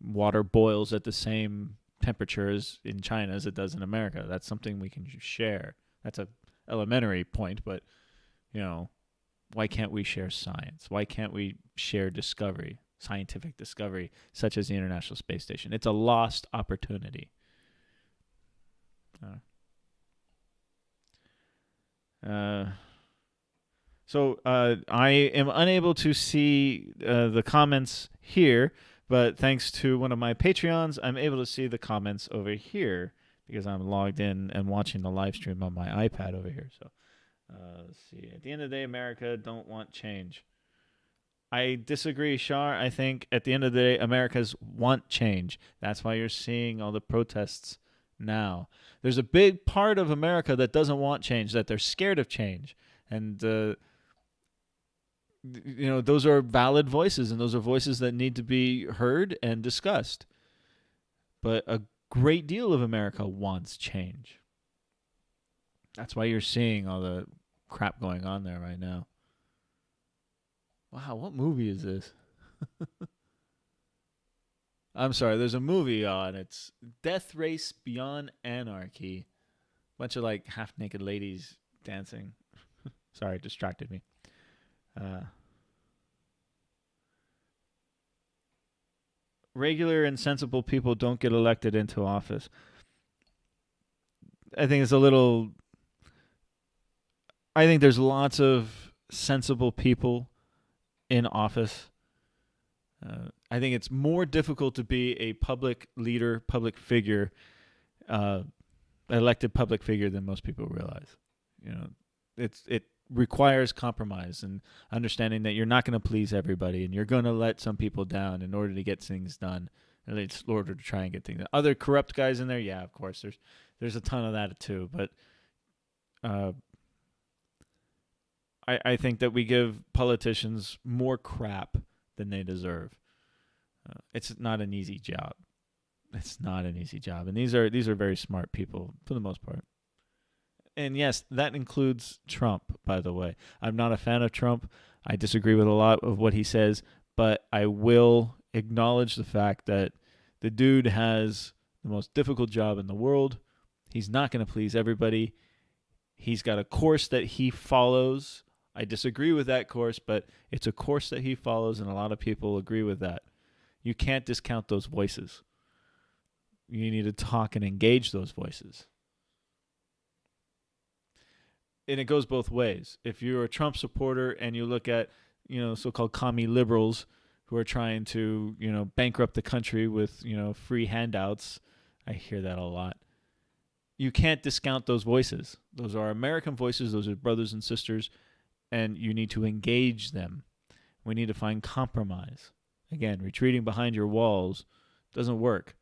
Water boils at the same temperature as in China as it does in America. That's something we can share. That's a elementary point, but why can't we share science? Why can't we share discovery, scientific discovery, such as the International Space Station? It's a lost opportunity. So I am unable to see the comments here, but thanks to one of my Patreons, I'm able to see the comments over here because I'm logged in and watching the live stream on my iPad over here. So let's see. At the end of the day, America don't want change. I disagree, Shar. I think at the end of the day, Americans want change. That's why you're seeing all the protests now. There's a big part of America that doesn't want change, that they're scared of change. And, those are valid voices, and those are voices that need to be heard and discussed. But a great deal of America wants change. That's why you're seeing all the crap going on there right now. Wow, what movie is this? I'm sorry. There's a movie on. It's Death Race Beyond Anarchy. Bunch of like half naked ladies dancing. Sorry, it distracted me. Uh, Regular and sensible people don't get elected into office. I think it's a little. I think there's lots of sensible people in office. I think it's more difficult to be a public leader, public figure, uh, elected public figure than most people realize. It requires compromise and understanding that you're not going to please everybody and you're going to let some people down in order to get things done, and in order to try and get things done. Other corrupt guys in there, yeah, of course, there's a ton of that too, but I think that we give politicians more crap than they deserve. It's not an easy job. It's not an easy job, and these are very smart people for the most part. And yes, that includes Trump, by the way. I'm not a fan of Trump. I disagree with a lot of what he says, but I will acknowledge the fact that the dude has the most difficult job in the world. He's not going to please everybody. He's got a course that he follows. I disagree with that course, but it's a course that he follows, and a lot of people agree with that. You can't discount those voices. You need to talk and engage those voices. And it goes both ways. If you're a Trump supporter and you look at, so-called commie liberals who are trying to, bankrupt the country with, free handouts, I hear that a lot. You can't discount those voices. Those are American voices. Those are brothers and sisters, and you need to engage them. We need to find compromise. Again, retreating behind your walls doesn't work.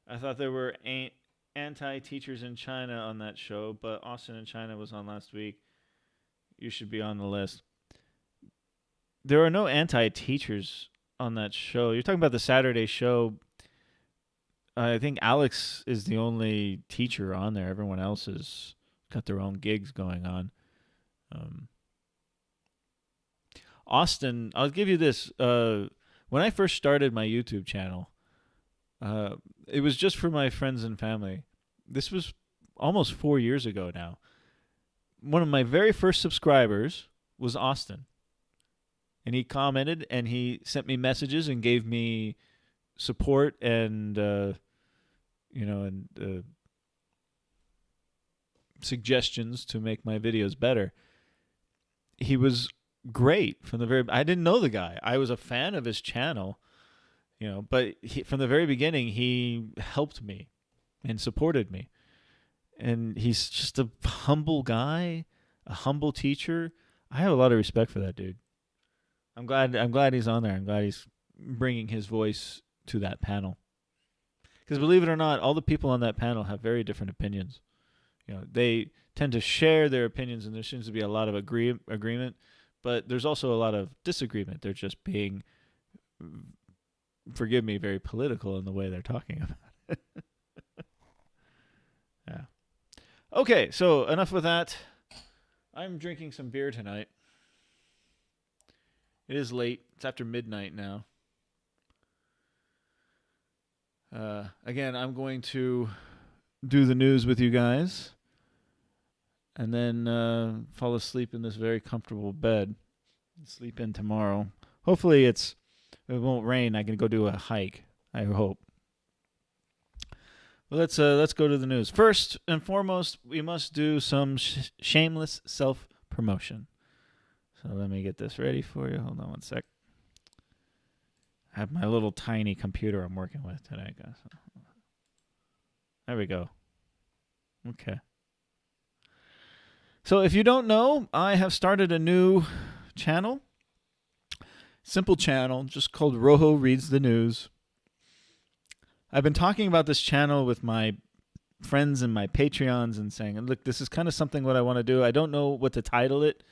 I thought there were anti-teachers in China on that show, but Austin in China was on last week. You should be on the list. There are no anti-teachers on that show. You're talking about the Saturday show. I think Alex is the only teacher on there. Everyone else has got their own gigs going on. Austin, I'll give you this. When I first started my YouTube channel, it was just for my friends and family. This was almost 4 years ago now. One of my very first subscribers was Austin. And he commented and he sent me messages and gave me support and, suggestions to make my videos better. He was great from the very. I didn't know the guy. I was a fan of his channel, but from the very beginning he helped me and supported me. And he's just a humble guy, a humble teacher. I have a lot of respect for that dude. I'm glad he's on there. I'm glad he's bringing his voice to that panel. Because believe it or not, all the people on that panel have very different opinions. They tend to share their opinions, and there seems to be a lot of agreement, but there's also a lot of disagreement. They're just being, forgive me, very political in the way they're talking about it. Yeah. Okay, so enough with that. I'm drinking some beer tonight. It is late. It's after midnight now. Again, I'm going to do the news with you guys and then fall asleep in this very comfortable bed. Sleep in tomorrow. Hopefully it won't rain. I can go do a hike, I hope. Well, let's go to the news. First and foremost, we must do some shameless self-promotion. So let me get this ready for you. Hold on one sec. I have my little tiny computer I'm working with today, guys. There we go. Okay. So if you don't know, I have started a new channel. Simple channel, just called Rojo Reads the News. I've been talking about this channel with my friends and my Patreons and saying, look, this is kind of something what I want to do. I don't know what to title it.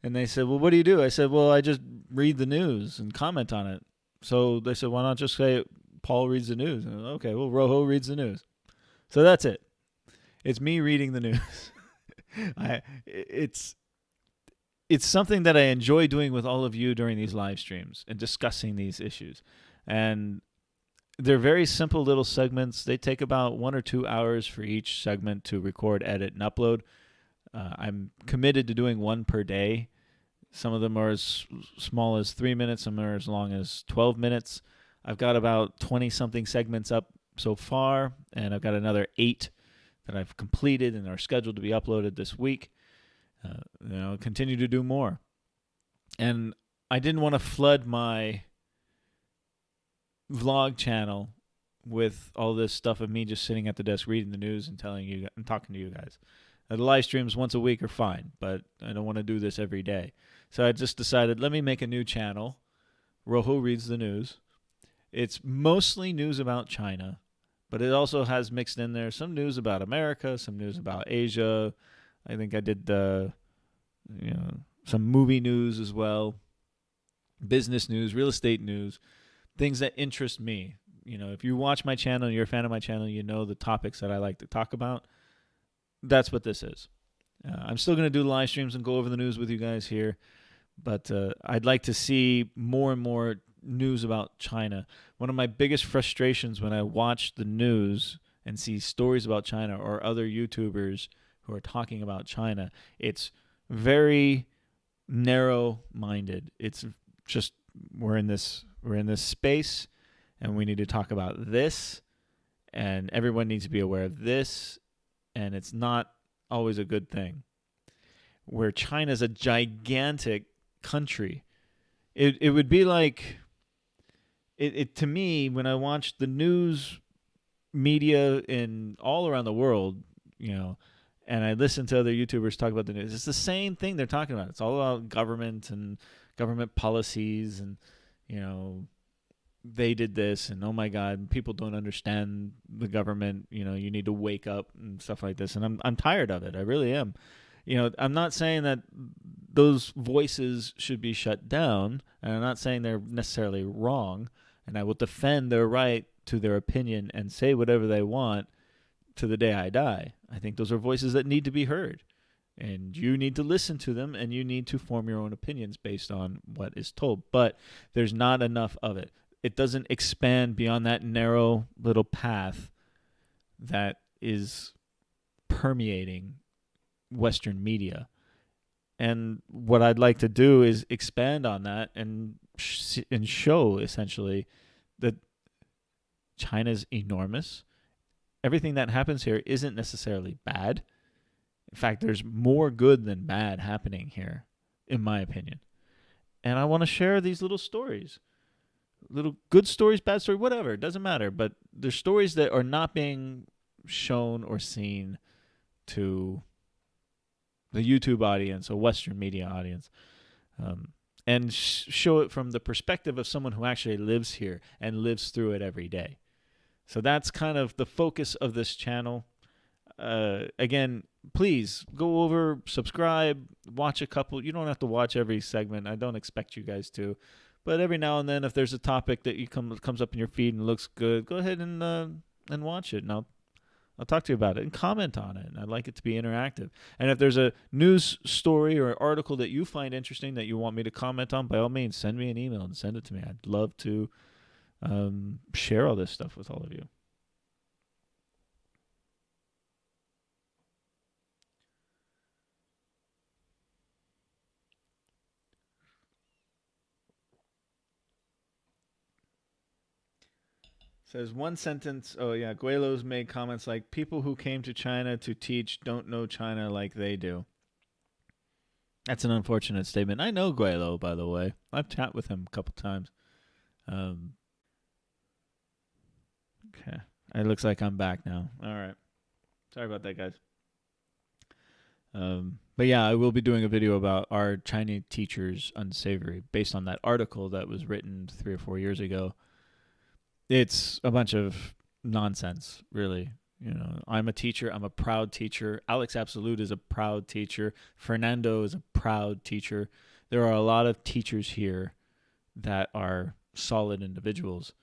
And they said, well, what do you do? I said, well, I just read the news and comment on it. So they said, why not just say Paul reads the news? And okay, well, Rojo reads the news. So that's it. It's me reading the news. It's something that I enjoy doing with all of you during these live streams and discussing these issues. And they're very simple little segments. They take about 1 or 2 hours for each segment to record, edit, and upload. I'm committed to doing one per day. Some of them are as small as 3 minutes, some are as long as 12 minutes. I've got about 20 something segments up so far, and I've got another 8 that I've completed and are scheduled to be uploaded this week. Continue to do more. And I didn't want to flood my vlog channel with all this stuff of me just sitting at the desk reading the news and telling you and talking to you guys. The live streams once a week are fine, but I don't want to do this every day. So I just decided, let me make a new channel. Rojo Reads the News. It's mostly news about China, but it also has mixed in there some news about America, some news about Asia. I think I did some movie news as well, business news, real estate news, things that interest me. If you watch my channel, you're a fan of my channel, you know the topics that I like to talk about. That's what this is. I'm still going to do live streams and go over the news with you guys here, but I'd like to see more and more news about China. One of my biggest frustrations when I watch the news and see stories about China or other YouTubers who are talking about China, it's very narrow-minded. It's just we're in this space, and we need to talk about this, and everyone needs to be aware of this, and it's not always a good thing. Where China's a gigantic country, it would be like it to me when I watch the news media in all around the world, and I listen to other YouTubers talk about the news. It's the same thing they're talking about. It's all about government and government policies, and they did this, and oh my God, people don't understand the government. You need to wake up and stuff like this. And I'm tired of it. I really am. I'm not saying that those voices should be shut down, and I'm not saying they're necessarily wrong, and I will defend their right to their opinion and say whatever they want to the day I die. I think those are voices that need to be heard, and you need to listen to them, and you need to form your own opinions based on what is told. But there's not enough of it. It doesn't expand beyond that narrow little path that is permeating Western media. And what I'd like to do is expand on that and show essentially that China's enormous. Everything that happens here isn't necessarily bad. In fact, there's more good than bad happening here, in my opinion. And I want to share these little stories. Little good stories, bad stories, whatever. It doesn't matter. But there's stories that are not being shown or seen to the YouTube audience, a Western media audience, and show it from the perspective of someone who actually lives here and lives through it every day. So that's kind of the focus of this channel. Again, please go over, subscribe, watch a couple. You don't have to watch every segment. I don't expect you guys to. But every now and then, if there's a topic that comes up in your feed and looks good, go ahead and watch it. And I'll talk to you about it and comment on it. And I'd like it to be interactive. And if there's a news story or article that you find interesting that you want me to comment on, by all means, send me an email and send it to me. I'd love to share all this stuff with all of you. Says one sentence. Oh yeah, Guelo's made comments like, "People who came to China to teach don't know China like they do." That's an unfortunate statement. I know Guelo, by the way. I've chatted with him a couple times. Okay, it looks like I'm back now. All right, sorry about that, guys. But yeah, I will be doing a video about are Chinese teachers unsavory based on that article that was written 3 or 4 years ago. It's a bunch of nonsense, really. I'm a teacher. I'm a proud teacher. Alex Absolute is a proud teacher. Fernando is a proud teacher. There are a lot of teachers here that are solid individuals.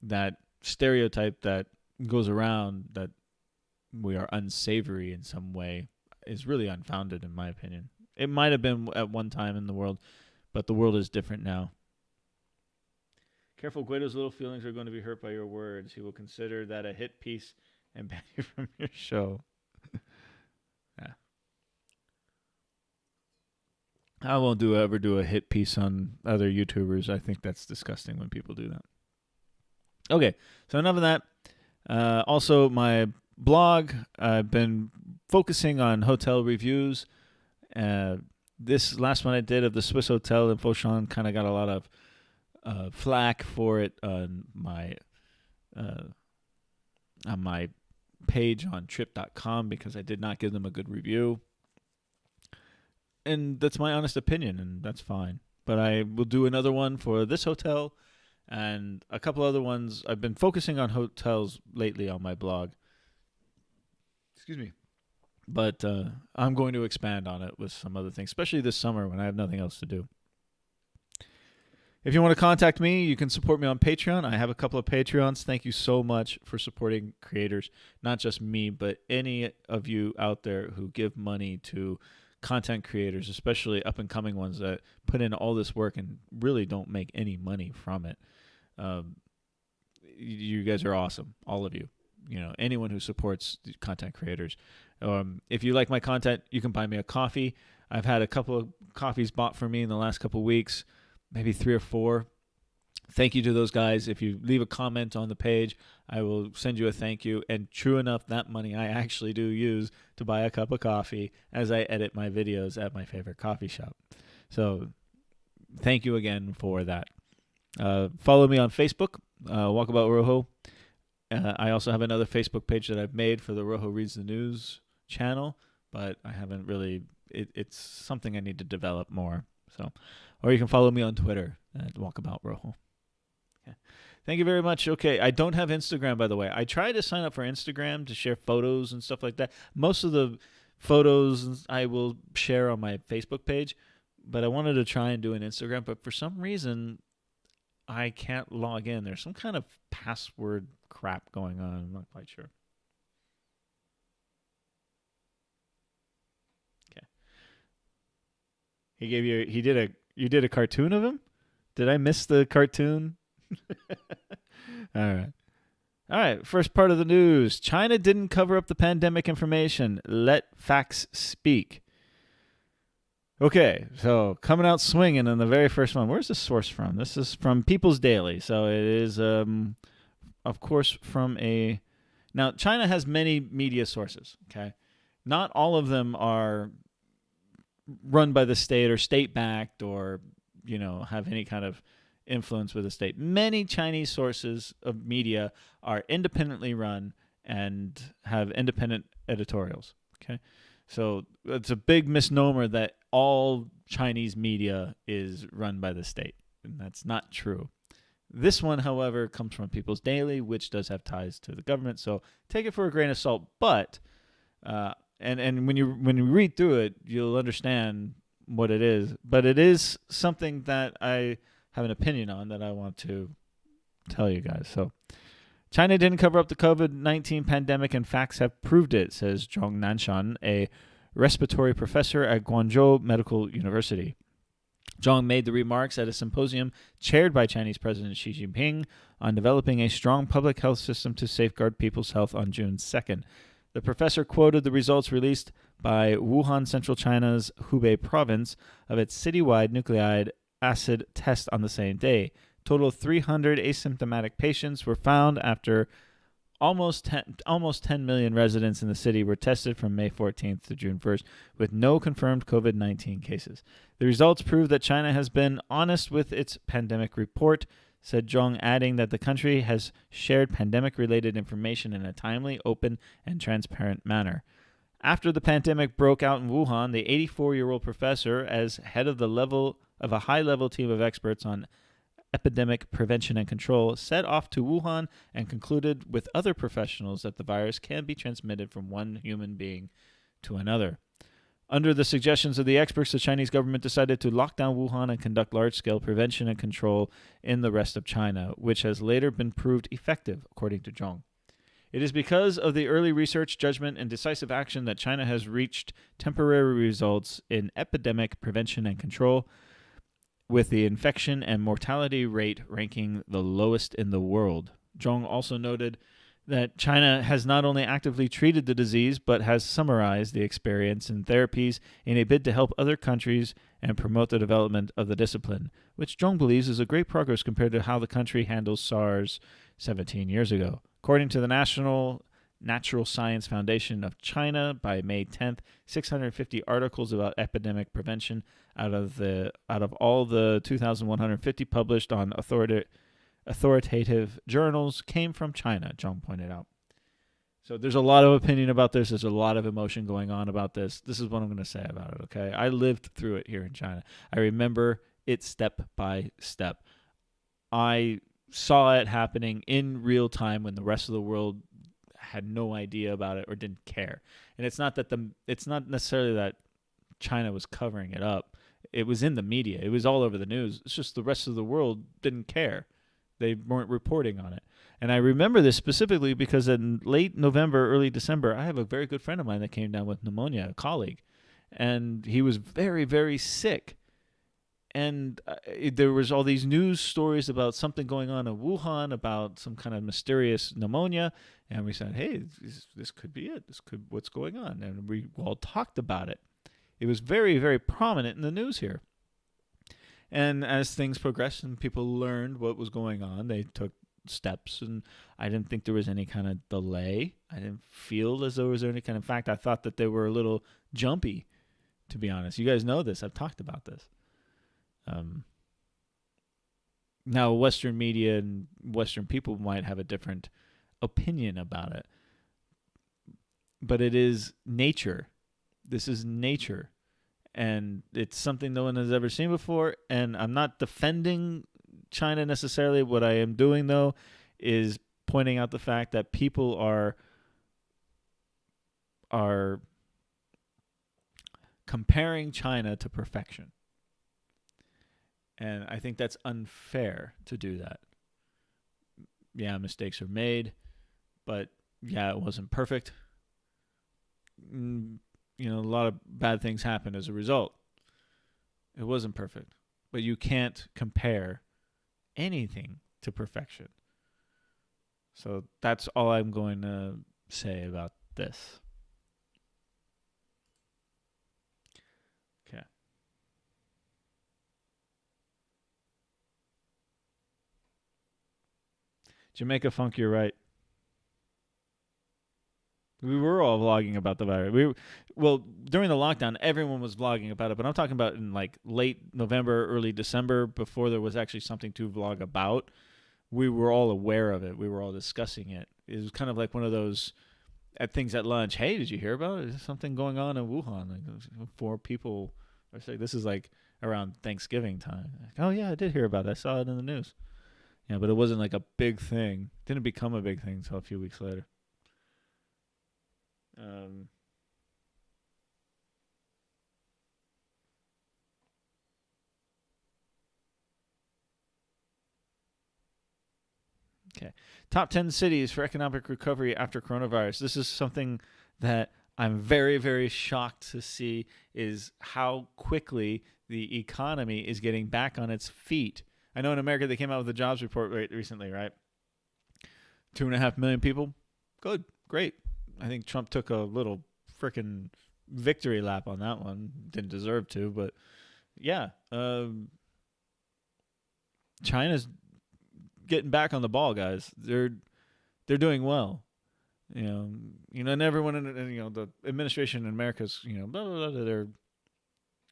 That stereotype that goes around that we are unsavory in some way, is really unfounded, in my opinion. It might have been at one time in the world, but the world is different now. Careful, Guido's little feelings are going to be hurt by your words. He will consider that a hit piece and ban you from your show. Yeah. I won't ever do a hit piece on other YouTubers. I think that's disgusting when people do that. Okay, so enough of that. Also, my blog, I've been focusing on hotel reviews. This last one I did of the Swiss hotel in Foshan kind of got a lot of flack for it on my page on trip.com because I did not give them a good review. And that's my honest opinion, and that's fine. But I will do another one for this hotel and a couple other ones. I've been focusing on hotels lately on my blog. Excuse me. But I'm going to expand on it with some other things, especially this summer when I have nothing else to do. If you want to contact me, you can support me on Patreon. I have a couple of Patreons. Thank you so much for supporting creators, not just me, but any of you out there who give money to content creators, especially up-and-coming ones that put in all this work and really don't make any money from it. You guys are awesome, all of you. You know, anyone who supports content creators. If you like my content, you can buy me a coffee. I've had a couple of coffees bought for me in the last couple of weeks, maybe 3 or 4. Thank you to those guys. If you leave a comment on the page, I will send you a thank you. And true enough, that money I actually do use to buy a cup of coffee as I edit my videos at my favorite coffee shop. So thank you again for that. Follow me on Facebook, Walkabout Rojo. I also have another Facebook page that I've made for the Rojo Reads the News channel, but I haven't really, it's something I need to develop more. So, or you can follow me on Twitter at Walkabout Rojo. Okay. Thank you very much. Okay, I don't have Instagram, by the way. I tried to sign up for Instagram to share photos and stuff like that. Most of the photos I will share on my Facebook page, but I wanted to try and do an Instagram, but for some reason, I can't log in. There's some kind of password crap going on. I'm not quite sure. Okay. You did a cartoon of him? Did I miss the cartoon? All right. First part of the news. China didn't cover up the pandemic information. Let facts speak. Okay, so coming out swinging in the very first one. Where's this source from? This is from People's Daily. So it is, of course, from a... Now, China has many media sources, okay? Not all of them are run by the state or state-backed or, have any kind of influence with the state. Many Chinese sources of media are independently run and have independent editorials, okay? So it's a big misnomer that all Chinese media is run by the state, and that's not true. This one, however, comes from People's Daily, which does have ties to the government, so take it for a grain of salt. But and when you read through it, you'll understand what it is. But it is something that I have an opinion on that I want to tell you guys. So, China didn't cover up the COVID-19 pandemic, and facts have proved it, says Zhongshan, a respiratory professor at Guangzhou Medical University. Zhong made the remarks at a symposium chaired by Chinese President Xi Jinping on developing a strong public health system to safeguard people's health on June 2nd. The professor quoted the results released by Wuhan, Central China's Hubei province, of its citywide nucleic acid test on the same day. Total of 300 asymptomatic patients were found after almost 10 million residents in the city were tested from May 14th to June 1st, with no confirmed COVID-19 cases. The results prove that China has been honest with its pandemic report, said Zhong, adding that the country has shared pandemic-related information in a timely, open, and transparent manner. After the pandemic broke out in Wuhan, the 84-year-old professor, as head of a high-level team of experts on epidemic prevention and control, set off to Wuhan and concluded with other professionals that the virus can be transmitted from one human being to another. Under the suggestions of the experts, the Chinese government decided to lock down Wuhan and conduct large-scale prevention and control in the rest of China, which has later been proved effective, according to Zhong. It is because of the early research, judgment, and decisive action that China has reached temporary results in epidemic prevention and control, with the infection and mortality rate ranking the lowest in the world. Zhong also noted that China has not only actively treated the disease, but has summarized the experience in therapies in a bid to help other countries and promote the development of the discipline, which Zhong believes is a great progress compared to how the country handles SARS 17 years ago. According to the National Natural Science Foundation of China, by May 10th, 650 articles about epidemic prevention out of all the 2,150 published on authoritative journals came from China, Zhong pointed out. So there's a lot of opinion about this. There's a lot of emotion going on about this. This is what I'm going to say about it, okay? I lived through it here in China. I remember it step by step. I saw it happening in real time when the rest of the world had no idea about it or didn't care. And it's not necessarily that China was covering it up. It was in the media. It was all over the news. It's just the rest of the world didn't care. They weren't reporting on it. And I remember this specifically because in late November, early December, I have a very good friend of mine that came down with pneumonia, a colleague. And he was very, very sick. And there was all these news stories about something going on in Wuhan, about some kind of mysterious pneumonia. And we said, hey, this could be it. What's going on? And we all talked about it. It was very, very prominent in the news here. And as things progressed and people learned what was going on, they took steps. And I didn't think there was any kind of delay. I didn't feel as though there was any kind of... In fact, I thought that they were a little jumpy, to be honest. You guys know this. I've talked about this. Now, Western media and Western people might have a different opinion about it. But it is nature. This is nature. And it's something no one has ever seen before. And I'm not defending China necessarily. What I am doing, though, is pointing out the fact that people are comparing China to perfection. And I think that's unfair to do that. Yeah, mistakes are made, but yeah, it wasn't perfect. A lot of bad things happen as a result. It wasn't perfect, but you can't compare anything to perfection. So that's all I'm going to say about this. Okay. Jamaica Funk, you're right. We were all vlogging about the virus. During the lockdown, everyone was vlogging about it, but I'm talking about in like late November, early December, before there was actually something to vlog about. We were all aware of it. We were all discussing it. It was kind of like one of those things at lunch. Hey, did you hear about it? There's something going on in Wuhan. Like 4 people are sick. This is like around Thanksgiving time. Like, oh yeah, I did hear about it. I saw it in the news. Yeah, but it wasn't like a big thing. It didn't become a big thing until a few weeks later. Okay. Top 10 cities for economic recovery after coronavirus. This is something that I'm very, very shocked to see, is how quickly the economy is getting back on its feet. I know in America they came out with a jobs report recently, right? 2.5 million people. Good. Great. I think Trump took a little freaking victory lap on that one. Didn't deserve to, but yeah. China's getting back on the ball, guys. They're doing well. And everyone in the administration in America's, blah, blah, blah, they're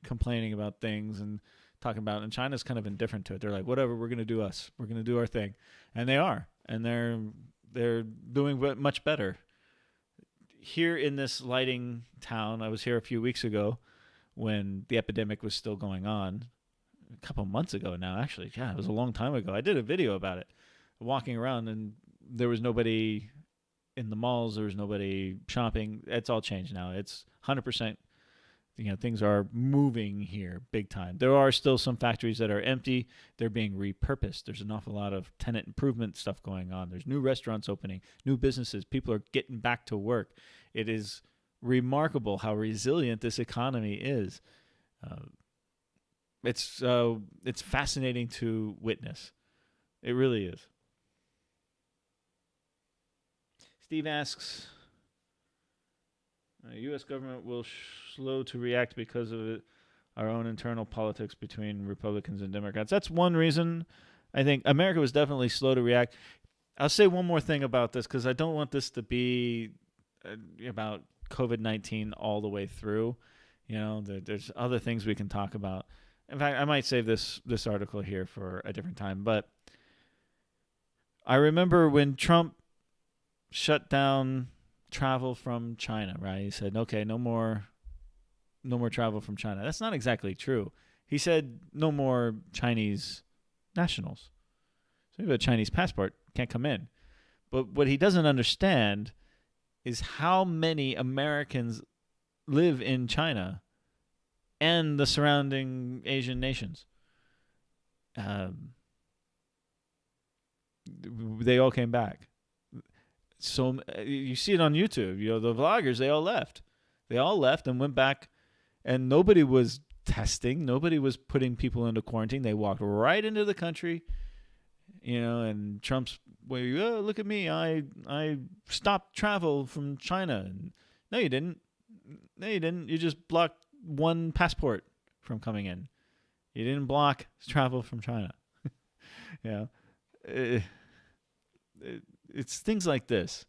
complaining about things and talking about, and China's kind of indifferent to it. They're like, whatever, we're going to do us. We're going to do our thing. And they are. And they're doing much better. Here in this lighting town, I was here a few weeks ago when the epidemic was still going on. A couple months ago now, actually. Yeah, it was a long time ago. I did a video about it. Walking around, and there was nobody in the malls. There was nobody shopping. It's all changed now. It's 100% things are moving here big time. There are still some factories that are empty. They're being repurposed. There's an awful lot of tenant improvement stuff going on. There's new restaurants opening, new businesses. People are getting back to work. It is remarkable how resilient this economy is. It's fascinating to witness. It really is. Steve asks, U.S. government will slow to react because of it, our own internal politics between Republicans and Democrats. That's one reason. I think America was definitely slow to react. I'll say one more thing about this because I don't want this to be about COVID-19 all the way through. There's other things we can talk about. In fact, I might save this article here for a different time. But I remember when Trump shut down travel from China, right? He said, okay, no more travel from China. That's not exactly true. He said no more Chinese nationals. So you have a Chinese passport, can't come in. But what he doesn't understand is how many Americans live in China and the surrounding Asian nations. They all came back. So you see it on YouTube. The vloggers, they all left. They all left and went back, and nobody was testing. Nobody was putting people into quarantine. They walked right into the country, and Trump's, well, oh, look at me. I stopped travel from China. And no, you didn't. No, you didn't. You just blocked one passport from coming in. You didn't block travel from China. It's things like this.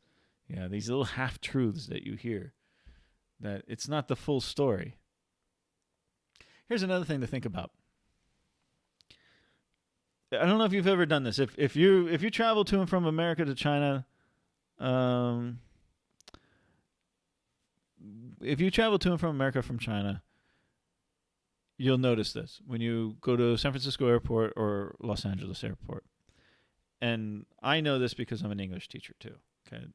These little half-truths that you hear, that it's not the full story. Here's another thing to think about. I don't know if you've ever done this. If you travel to and from America to China, if you travel to and from America from China, you'll notice this when you go to San Francisco Airport or Los Angeles Airport. And I know this because I'm an English teacher too. Okay.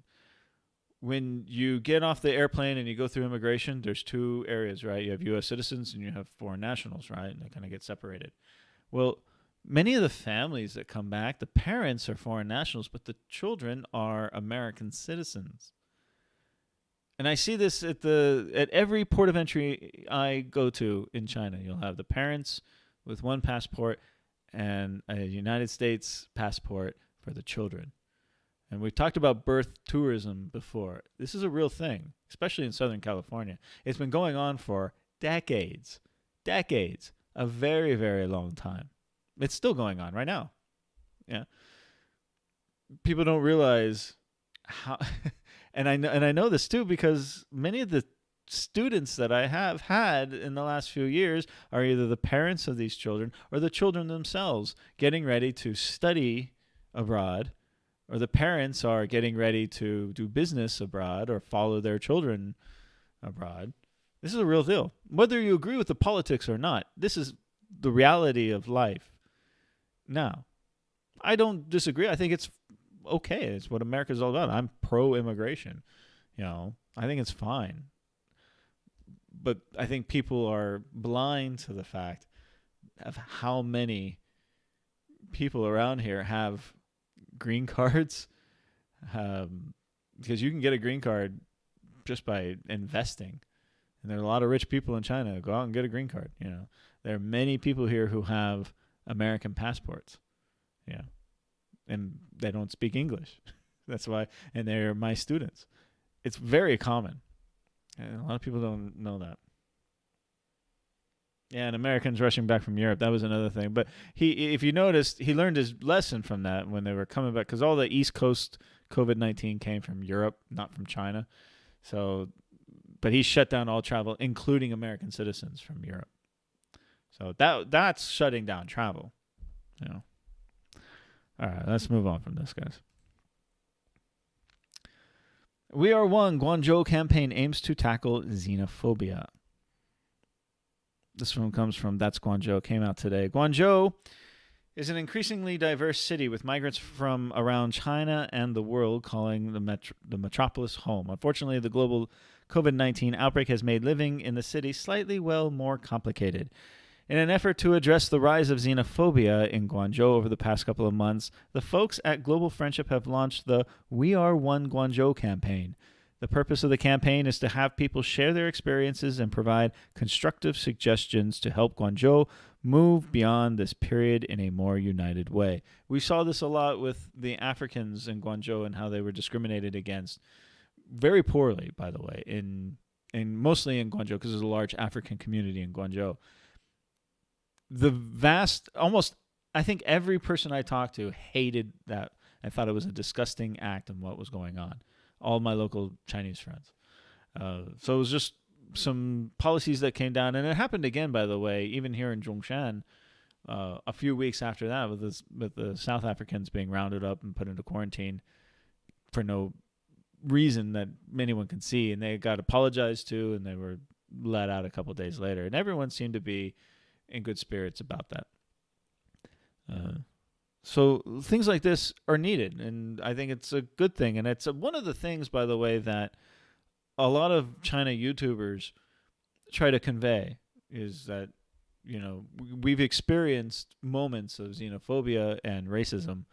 When you get off the airplane and you go through immigration, there's two areas, right? You have U.S. citizens and you have foreign nationals, right? And they kind of get separated. Well, many of the families that come back, the parents are foreign nationals, but the children are American citizens. And I see this at every port of entry I go to in China. You'll have the parents with one passport and a United States passport for the children. And we've talked about birth tourism before. This is a real thing, especially in Southern California. It's been going on for decades, a very, very long time. It's still going on right now. Yeah. People don't realize how, and I know this too because many of the students that I have had in the last few years are either the parents of these children or the children themselves getting ready to study abroad, or the parents are getting ready to do business abroad or follow their children abroad. This is a real deal. Whether you agree with the politics or not, this is the reality of life. Now, I don't disagree. I think it's okay. It's what America's all about. I'm pro-immigration. I think it's fine. But I think people are blind to the fact of how many people around here have green cards, because you can get a green card just by investing. And there are a lot of rich people in China who go out and get a green card. There are many people here who have American passports. And they don't speak English. That's why, and they're my students. It's very common. And a lot of people don't know that. Yeah, and Americans rushing back from Europe, that was another thing. But if you noticed, he learned his lesson from that when they were coming back, because all the East Coast COVID-19 came from Europe, not from China. But he shut down all travel, including American citizens from Europe. So that's shutting down travel. All right, let's move on from this, guys. We Are One Guangzhou campaign aims to tackle xenophobia. This one comes from That's Guangzhou, came out today. Guangzhou is an increasingly diverse city with migrants from around China and the world calling the metropolis home. Unfortunately, the global COVID-19 outbreak has made living in the city slightly, more complicated. In an effort to address the rise of xenophobia in Guangzhou over the past couple of months, the folks at Global Friendship have launched the We Are One Guangzhou campaign. The purpose of the campaign is to have people share their experiences and provide constructive suggestions to help Guangzhou move beyond this period in a more united way. We saw this a lot with the Africans in Guangzhou and how they were discriminated against very poorly, by the way, in mostly in Guangzhou because there's a large African community in Guangzhou. I think every person I talked to hated that. I thought it was a disgusting act and what was going on. All my local Chinese friends. So it was just some policies that came down, and it happened again, by the way, even here in Zhongshan, a few weeks after that, with the South Africans being rounded up and put into quarantine for no reason that anyone can see, and they got apologized to, and they were let out a couple of days later, and everyone seemed to be in good spirits about that. So things like this are needed, and I think it's a good thing. And it's one of the things, by the way, that a lot of China YouTubers try to convey is that, we've experienced moments of xenophobia and racism.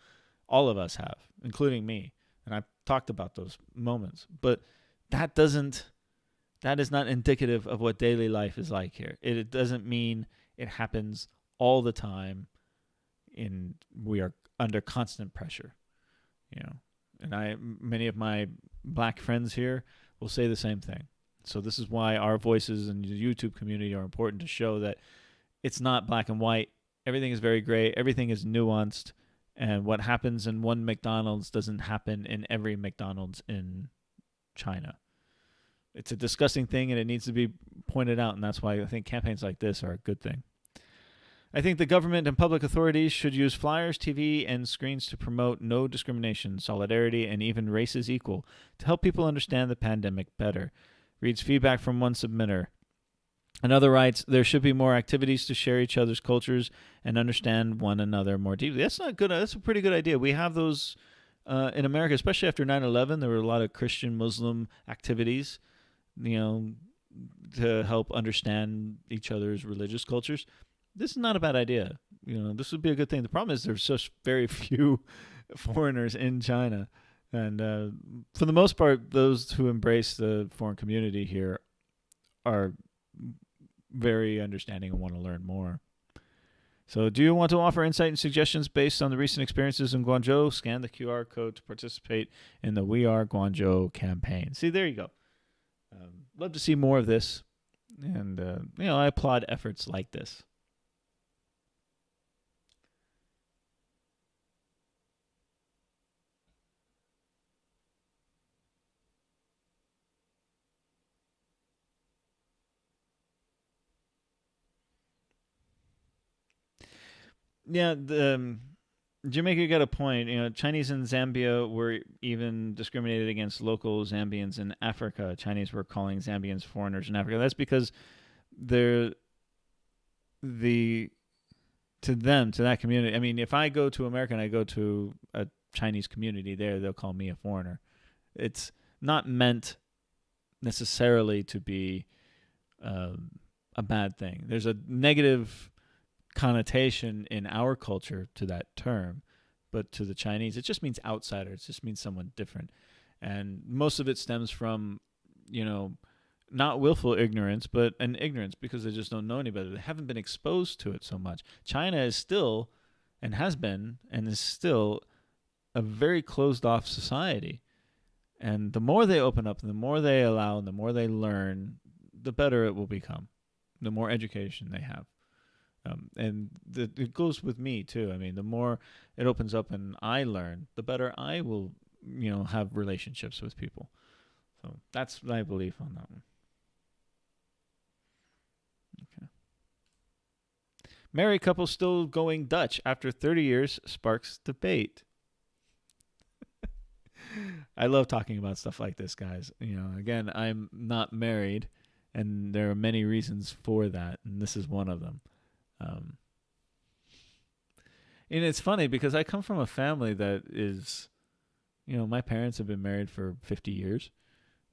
All of us have, including me. And I've talked about those moments. But that is not indicative of what daily life is like here. It doesn't mean it happens all the time. We are under constant pressure, and many of my black friends here will say the same thing. So this is why our voices in the YouTube community are important, to show that it's not black and white. Everything is very gray. Everything is nuanced, and what happens in one McDonald's doesn't happen in every McDonald's in China. It's a disgusting thing, and it needs to be pointed out, and that's why I think campaigns like this are a good thing. I think the government and public authorities should use flyers, TV, and screens to promote no discrimination, solidarity, and even race is equal to help people understand the pandemic better. Reads feedback from one submitter. Another writes, there should be more activities to share each other's cultures and understand one another more deeply. That's not good. That's a pretty good idea. We have those in America, especially after 9/11. There were a lot of Christian, Muslim activities, to help understand each other's religious cultures. This is not a bad idea. This would be a good thing. The problem is there's such very few foreigners in China. And for the most part, those who embrace the foreign community here are very understanding and want to learn more. So do you want to offer insight and suggestions based on the recent experiences in Guangzhou? Scan the QR code to participate in the We Are Guangzhou campaign. See, there you go. Love to see more of this. And, I applaud efforts like this. Yeah, Jamaica got a point. Chinese in Zambia were even discriminated against local Zambians in Africa. Chinese were calling Zambians foreigners in Africa. That's because to that community. I mean, if I go to America and I go to a Chinese community there, they'll call me a foreigner. It's not meant necessarily to be a bad thing. There's a negative connotation in our culture to that term, but to the Chinese, it just means outsider. It just means someone different. And most of it stems from, not willful ignorance, but an ignorance because they just don't know any better. They haven't been exposed to it so much. China is still, and has been, and is still a very closed off society. And the more they open up, and the more they allow, and the more they learn, the better it will become, the more education they have. It goes with me too. I mean, the more it opens up and I learn, the better I will, have relationships with people. So that's my belief on that one. Okay. Married couple still going Dutch after 30 years sparks debate. I love talking about stuff like this, guys. Again, I'm not married, and there are many reasons for that, and this is one of them. And it's funny because I come from a family that is, my parents have been married for 50 years,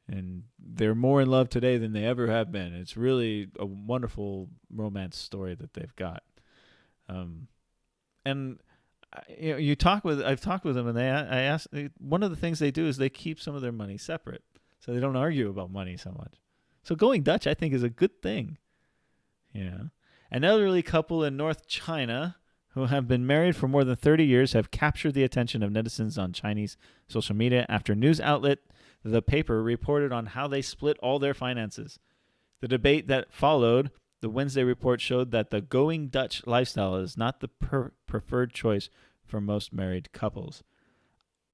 and they're more in love today than they ever have been. It's really a wonderful romance story that they've got. Um, and I've talked with them, and I asked, one of the things they do is they keep some of their money separate, so they don't argue about money so much. So going Dutch, I think, is a good thing. An elderly couple in North China who have been married for more than 30 years have captured the attention of netizens on Chinese social media after news outlet The Paper reported on how they split all their finances. The debate that followed the Wednesday report showed that the going Dutch lifestyle is not the preferred choice for most married couples.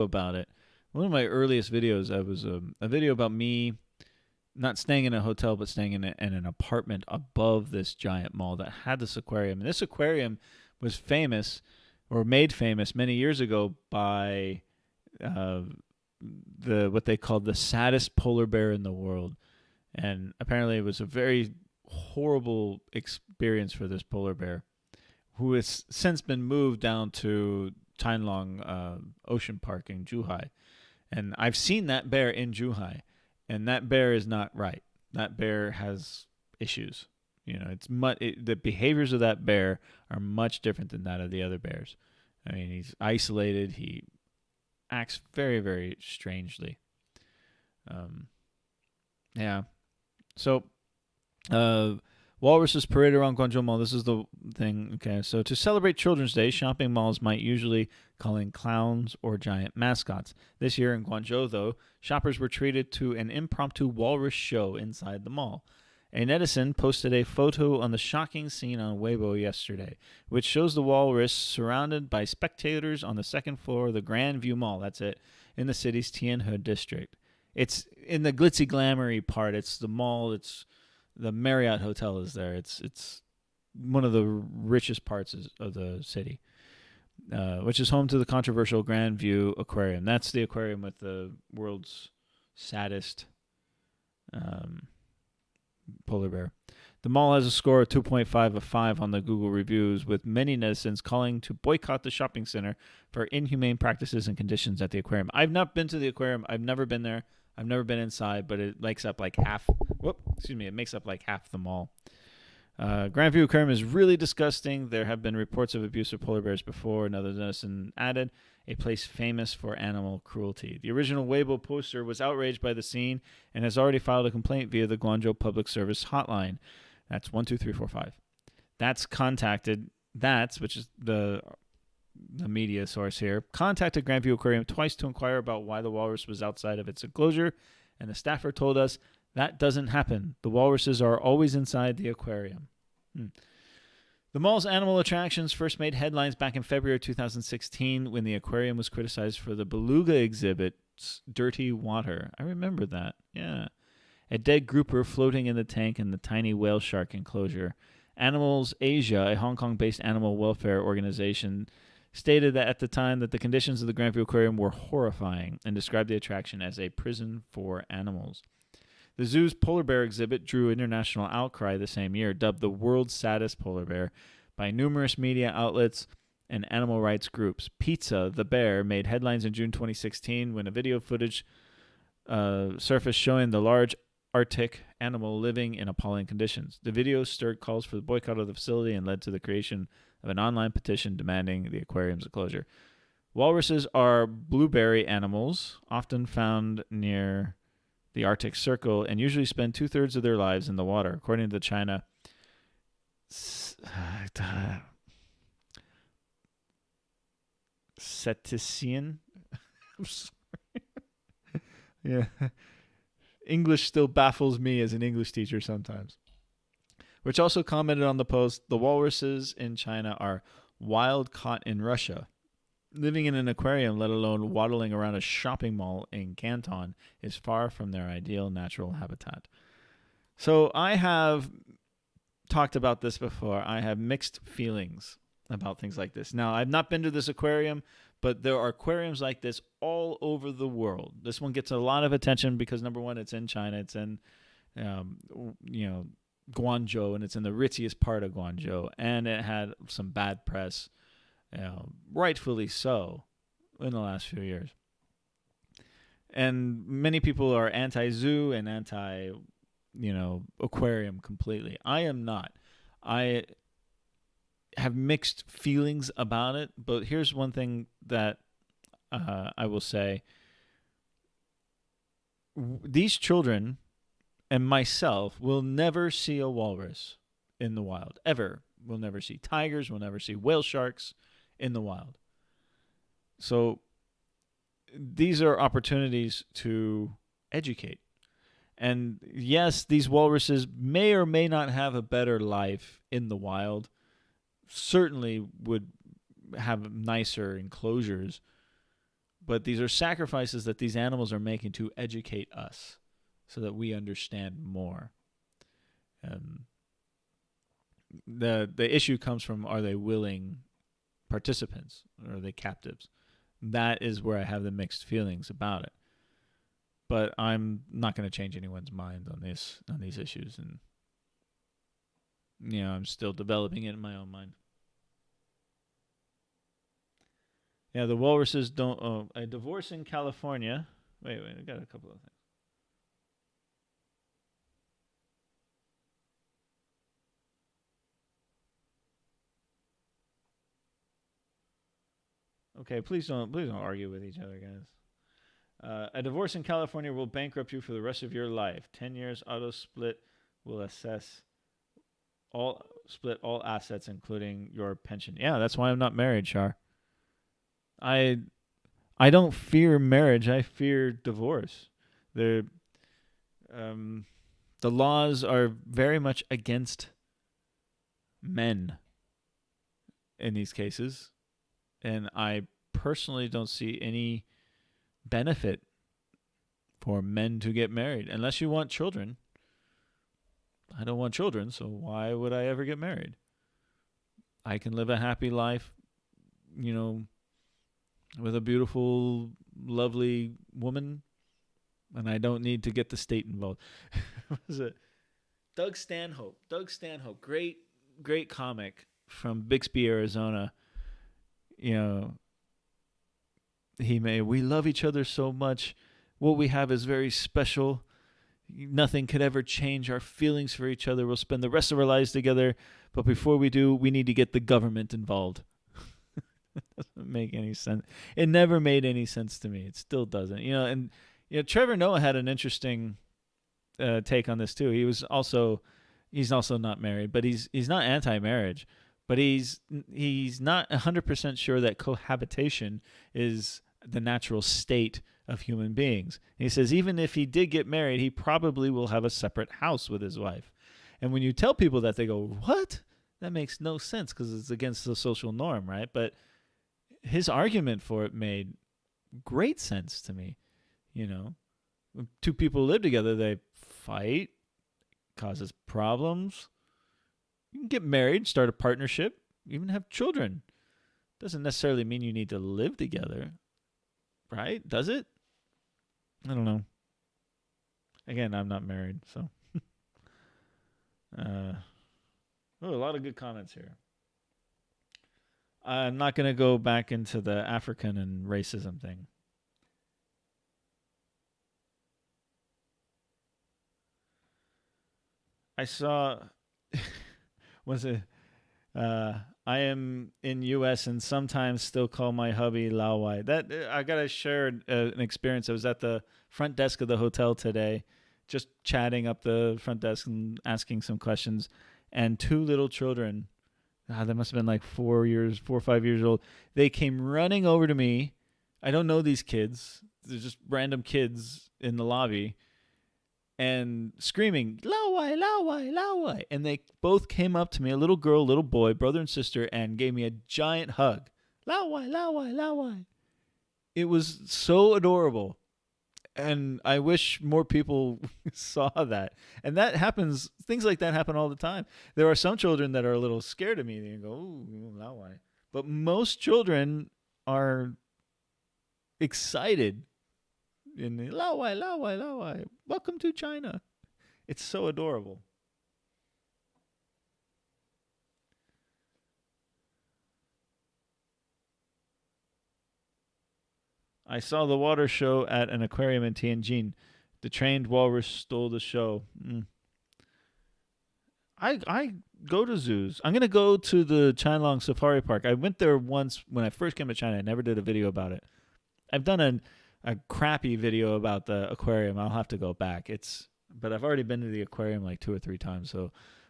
About it, one of my earliest videos, I was a video about me not staying in a hotel, but staying in an apartment above this giant mall that had this aquarium. And this aquarium was famous, or made famous many years ago by what they called the saddest polar bear in the world. And apparently it was a very horrible experience for this polar bear, who has since been moved down to Tainlong Ocean Park in Zhuhai. And I've seen that bear in Zhuhai, and that bear is not right. That bear has issues. The behaviors of that bear are much different than that of the other bears. I mean, he's isolated. He acts very, very strangely. Yeah. So, Walruses parade around Guangzhou Mall. This is the thing. Okay, so to celebrate Children's Day, shopping malls might usually call in clowns or giant mascots. This year in Guangzhou, though, shoppers were treated to an impromptu walrus show inside the mall. A netizen posted a photo on the shocking scene on Weibo yesterday, which shows the walrus surrounded by spectators on the second floor of the Grand View Mall. That's it, in the city's Tianhe district. It's in the glitzy, glamoury part. It's the mall. It's the Marriott Hotel is there. It's one of the richest parts of the city, which is home to the controversial Grand View Aquarium. That's the aquarium with the world's saddest polar bear. The mall has a score of 2.5 of 5 on the Google reviews, with many netizens calling to boycott the shopping center for inhumane practices and conditions at the aquarium. I've not been to the aquarium. I've never been there. I've never been inside, but it makes up like half. It makes up like half the mall. Grand View Aquarium is really disgusting. There have been reports of abuse of polar bears before. Another netizen added, a place famous for animal cruelty. The original Weibo poster was outraged by the scene and has already filed a complaint via the Guangzhou Public Service Hotline. That's 12345. Which is the media source here, contacted Grand View Aquarium twice to inquire about why the walrus was outside of its enclosure, and the staffer told us that doesn't happen. The walruses are always inside the aquarium. The mall's animal attractions first made headlines back in February 2016 when the aquarium was criticized for the beluga exhibit's dirty water. I remember that. Yeah. A dead grouper floating in the tank in the tiny whale shark enclosure. Animals Asia, a Hong Kong-based animal welfare organization, stated that at the time that the conditions of the Grand View Aquarium were horrifying and described the attraction as a prison for animals. The zoo's polar bear exhibit drew international outcry the same year, dubbed the world's saddest polar bear by numerous media outlets and animal rights groups. Pizza, the bear, made headlines in June 2016 when a video footage surfaced showing the large Arctic animal living in appalling conditions. The video stirred calls for the boycott of the facility and led to the creation of an online petition demanding the aquarium's closure. Walruses are blueberry animals, often found near the Arctic Circle, and usually spend 2/3 of their lives in the water, according to the China Statistician. I'm sorry. Yeah. English still baffles me as an English teacher sometimes. Which also commented on the post, the walruses in China are wild caught in Russia. Living in an aquarium, let alone waddling around a shopping mall in Canton, is far from their ideal natural habitat. So I have talked about this before. I have mixed feelings about things like this. Now, I've not been to this aquarium, but there are aquariums like this all over the world. This one gets a lot of attention because, number one, it's in China. It's in, Guangzhou, and it's in the ritziest part of Guangzhou. And it had some bad press rightfully so, in the last few years. And many people are anti-zoo and aquarium completely. I am not. I have mixed feelings about it, but here's one thing that I will say. These children and myself will never see a walrus in the wild, ever. We'll never see tigers, we'll never see whale sharks in the wild. So these are opportunities to educate. And yes, these walruses may or may not have a better life in the wild. Certainly would have nicer enclosures. But these are sacrifices that these animals are making to educate us so that we understand more. The issue comes from, are they willing participants or are they captives? That is where I have the mixed feelings about it. But I'm not going to change anyone's mind on these issues, and I'm still developing it in my own mind. Yeah, the walruses don't. A divorce in California. Wait, I got a couple of things. Okay, please don't argue with each other, guys. A divorce in California will bankrupt you for the rest of your life. 10 years auto split will split all assets, including your pension. Yeah, that's why I'm not married, Shar. I don't fear marriage. I fear divorce. The laws are very much against men in these cases, and I personally don't see any benefit for men to get married unless you want children. I don't want children, so why would I ever get married? I can live a happy life, with a beautiful, lovely woman, and I don't need to get the state involved. What was it? Doug Stanhope, great comic from Bixby, Arizona. We love each other so much. What we have is very special. Nothing could ever change our feelings for each other. We'll spend the rest of our lives together, but before we do, we need to get the government involved. It doesn't make any sense. It never made any sense to me. It still doesn't. And Trevor Noah had an interesting take on this too. He's also not married, but he's not anti-marriage, but he's not 100% sure that cohabitation is the natural state of human beings. And he says even if he did get married, he probably will have a separate house with his wife. And when you tell people that, they go, "What? That makes no sense," because it's against the social norm, right? But his argument for it made great sense to me. When two people live together, they fight, causes problems. You can get married, start a partnership, even have children. Doesn't necessarily mean you need to live together, right? Does it? I don't know. Again, I'm not married, so. A lot of good comments here. I'm not going to go back into the African and racism thing. I saw, was it, I am in U.S. and sometimes still call my hubby Lawai. That I got to share an experience. I was at the front desk of the hotel today, just chatting up the front desk and asking some questions, and two little children, they must have been like 4 or 5 years old. They came running over to me. I don't know these kids. They're just random kids in the lobby and screaming, "Lawai, Lawai, Lawai." And they both came up to me, a little girl, little boy, brother and sister, and gave me a giant hug. "Lawai, Lawai, Lawai." It was so adorable. And I wish more people saw that. And that happens, things like that happen all the time. There are some children that are a little scared of me. They go, "Ooh, Lawai." But most children are excited. And "Lawai, Lawai, Lawai. Welcome to China." It's so adorable. I saw the water show at an aquarium in Tianjin. The trained walrus stole the show. I go to zoos. I'm gonna go to the Qianlong Safari Park. I went there once when I first came to China. I never did a video about it. I've done a crappy video about the aquarium. I'll have to go back. But I've already been to the aquarium like 2 or 3 times.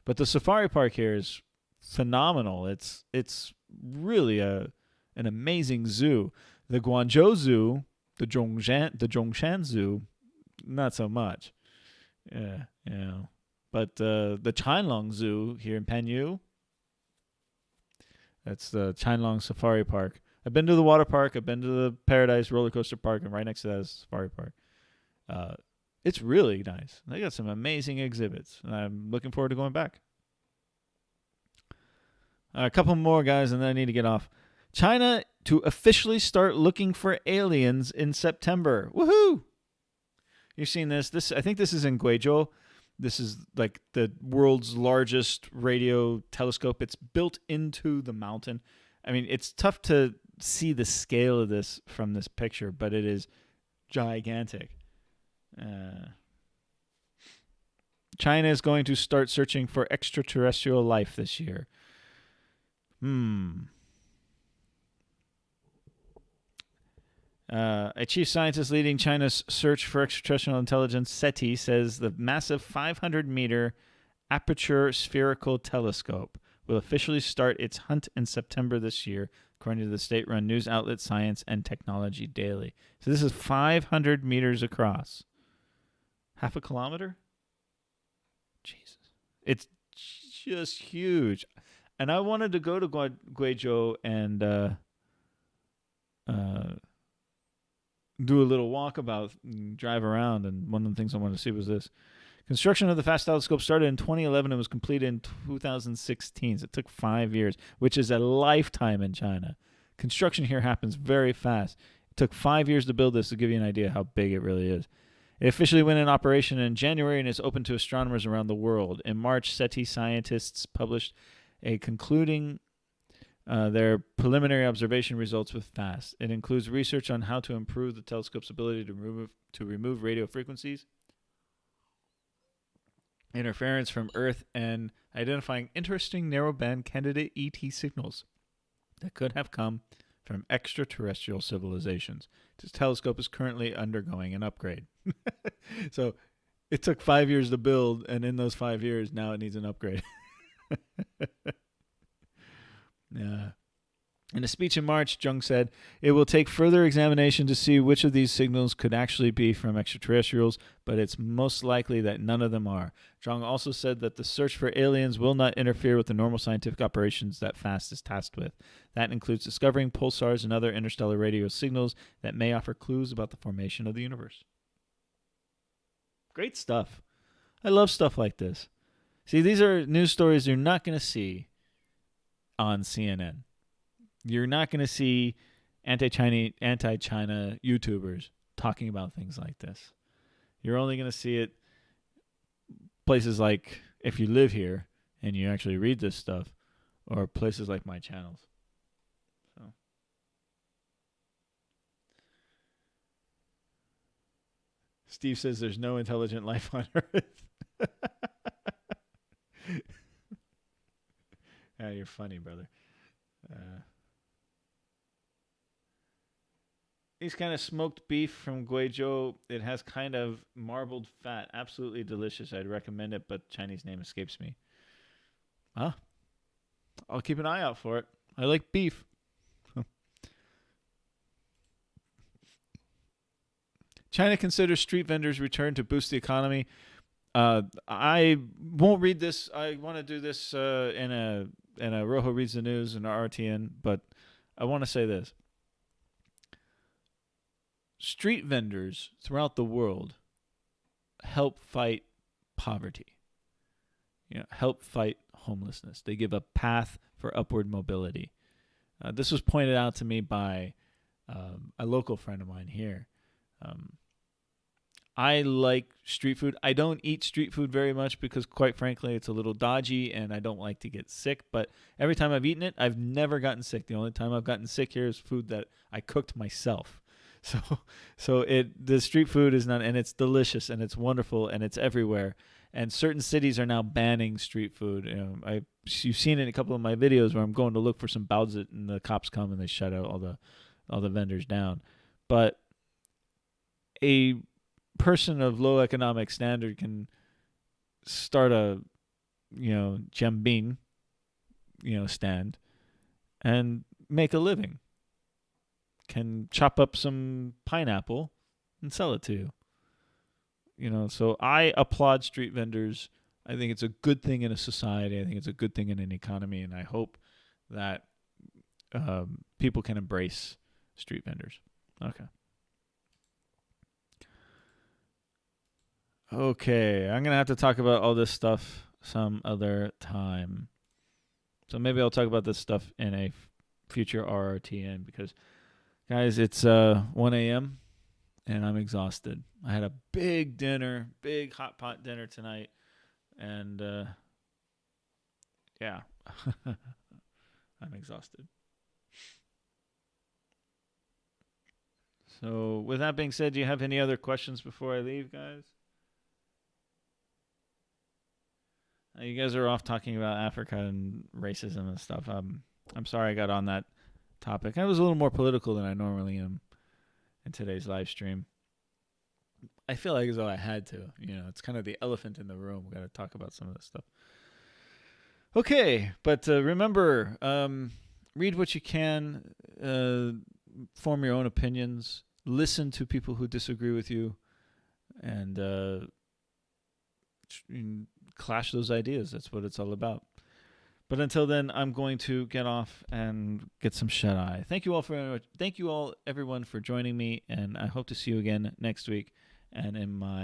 But the safari park here is phenomenal. It's really an amazing zoo. The Guangzhou Zoo, the Zhongshan Zoo, not so much. Yeah, yeah. But the Qianlong Zoo here in Panyu, that's the Qianlong Safari Park. I've been to the water park. I've been to the Paradise roller coaster park, and right next to that is Safari Park. It's really nice. They got some amazing exhibits, and I'm looking forward to going back. A couple more, guys, and then I need to get off. China to officially start looking for aliens in September. Woohoo! You've seen this. I think this is in Guangzhou. This is like the world's largest radio telescope. It's built into the mountain. I mean, it's tough to see the scale of this from this picture, but it is gigantic. China is going to start searching for extraterrestrial life this year. A chief scientist leading China's search for extraterrestrial intelligence, SETI, says the massive 500-meter aperture spherical telescope will officially start its hunt in September this year, according to the state-run news outlet Science and Technology Daily. So this is 500 meters across. Half a kilometer? Jesus. It's just huge. And I wanted to go to Guangzhou and do a little walkabout and drive around. And one of the things I wanted to see was this. Construction of the FAST telescope started in 2011 and was completed in 2016. So it took 5 years, which is a lifetime in China. Construction here happens very fast. It took 5 years to build this to give you an idea how big it really is. It officially went in operation in January and is open to astronomers around the world. In March, SETI scientists published a concluding their preliminary observation results with FAST. It includes research on how to improve the telescope's ability to remove radio frequencies, interference from Earth, and identifying interesting narrowband candidate ET signals that could have come from extraterrestrial civilizations. This telescope is currently undergoing an upgrade. So it took 5 years to build, and in those 5 years, now it needs an upgrade. Yeah. In a speech in March, Zhong said, it will take further examination to see which of these signals could actually be from extraterrestrials, but it's most likely that none of them are. Zhong also said that the search for aliens will not interfere with the normal scientific operations that FAST is tasked with. That includes discovering pulsars and other interstellar radio signals that may offer clues about the formation of the universe. Great stuff. I love stuff like this. See, these are news stories you're not going to see on CNN. You're not going to see anti-China YouTubers talking about things like this. You're only going to see it places like, if you live here and you actually read this stuff, or places like my channels. So, Steve says there's no intelligent life on Earth. Yeah, you're funny, brother. These kind of smoked beef from Guangzhou. It has kind of marbled fat. Absolutely delicious. I'd recommend it, but Chinese name escapes me. Huh? I'll keep an eye out for it. I like beef. China considers street vendors' return to boost the economy. I won't read this. I want to do this in a Rojo Reads the News and RTN, but I want to say this. Street vendors throughout the world help fight poverty. Help fight homelessness. They give a path for upward mobility. This was pointed out to me by a local friend of mine here. I like street food. I don't eat street food very much because, quite frankly, it's a little dodgy and I don't like to get sick. But every time I've eaten it, I've never gotten sick. The only time I've gotten sick here is food that I cooked myself. So the street food is not, and it's delicious and it's wonderful and it's everywhere. And certain cities are now banning street food. You've seen it in a couple of my videos where I'm going to look for some baozi and the cops come and they shut out all the vendors down. But a person of low economic standard can start a jianbing stand and make a living. Can chop up some pineapple and sell it to you. So I applaud street vendors. I think it's a good thing in a society. I think it's a good thing in an economy, and I hope that people can embrace street vendors. Okay, I'm going to have to talk about all this stuff some other time. So maybe I'll talk about this stuff in a future RRTN because, guys, it's 1 a.m. and I'm exhausted. I had a big hot pot dinner tonight, and yeah, I'm exhausted. So with that being said, do you have any other questions before I leave, guys? You guys are off talking about Africa and racism and stuff. I'm sorry I got on that topic. I was a little more political than I normally am in today's live stream. I feel like as though I had to. It's kind of the elephant in the room. We got to talk about some of this stuff. Okay, but remember, read what you can, form your own opinions, listen to people who disagree with you, and clash those ideas. That's what it's all about. But until then, I'm going to get off and get some shut eye. Thank you all, everyone, for joining me, and I hope to see you again next week and in my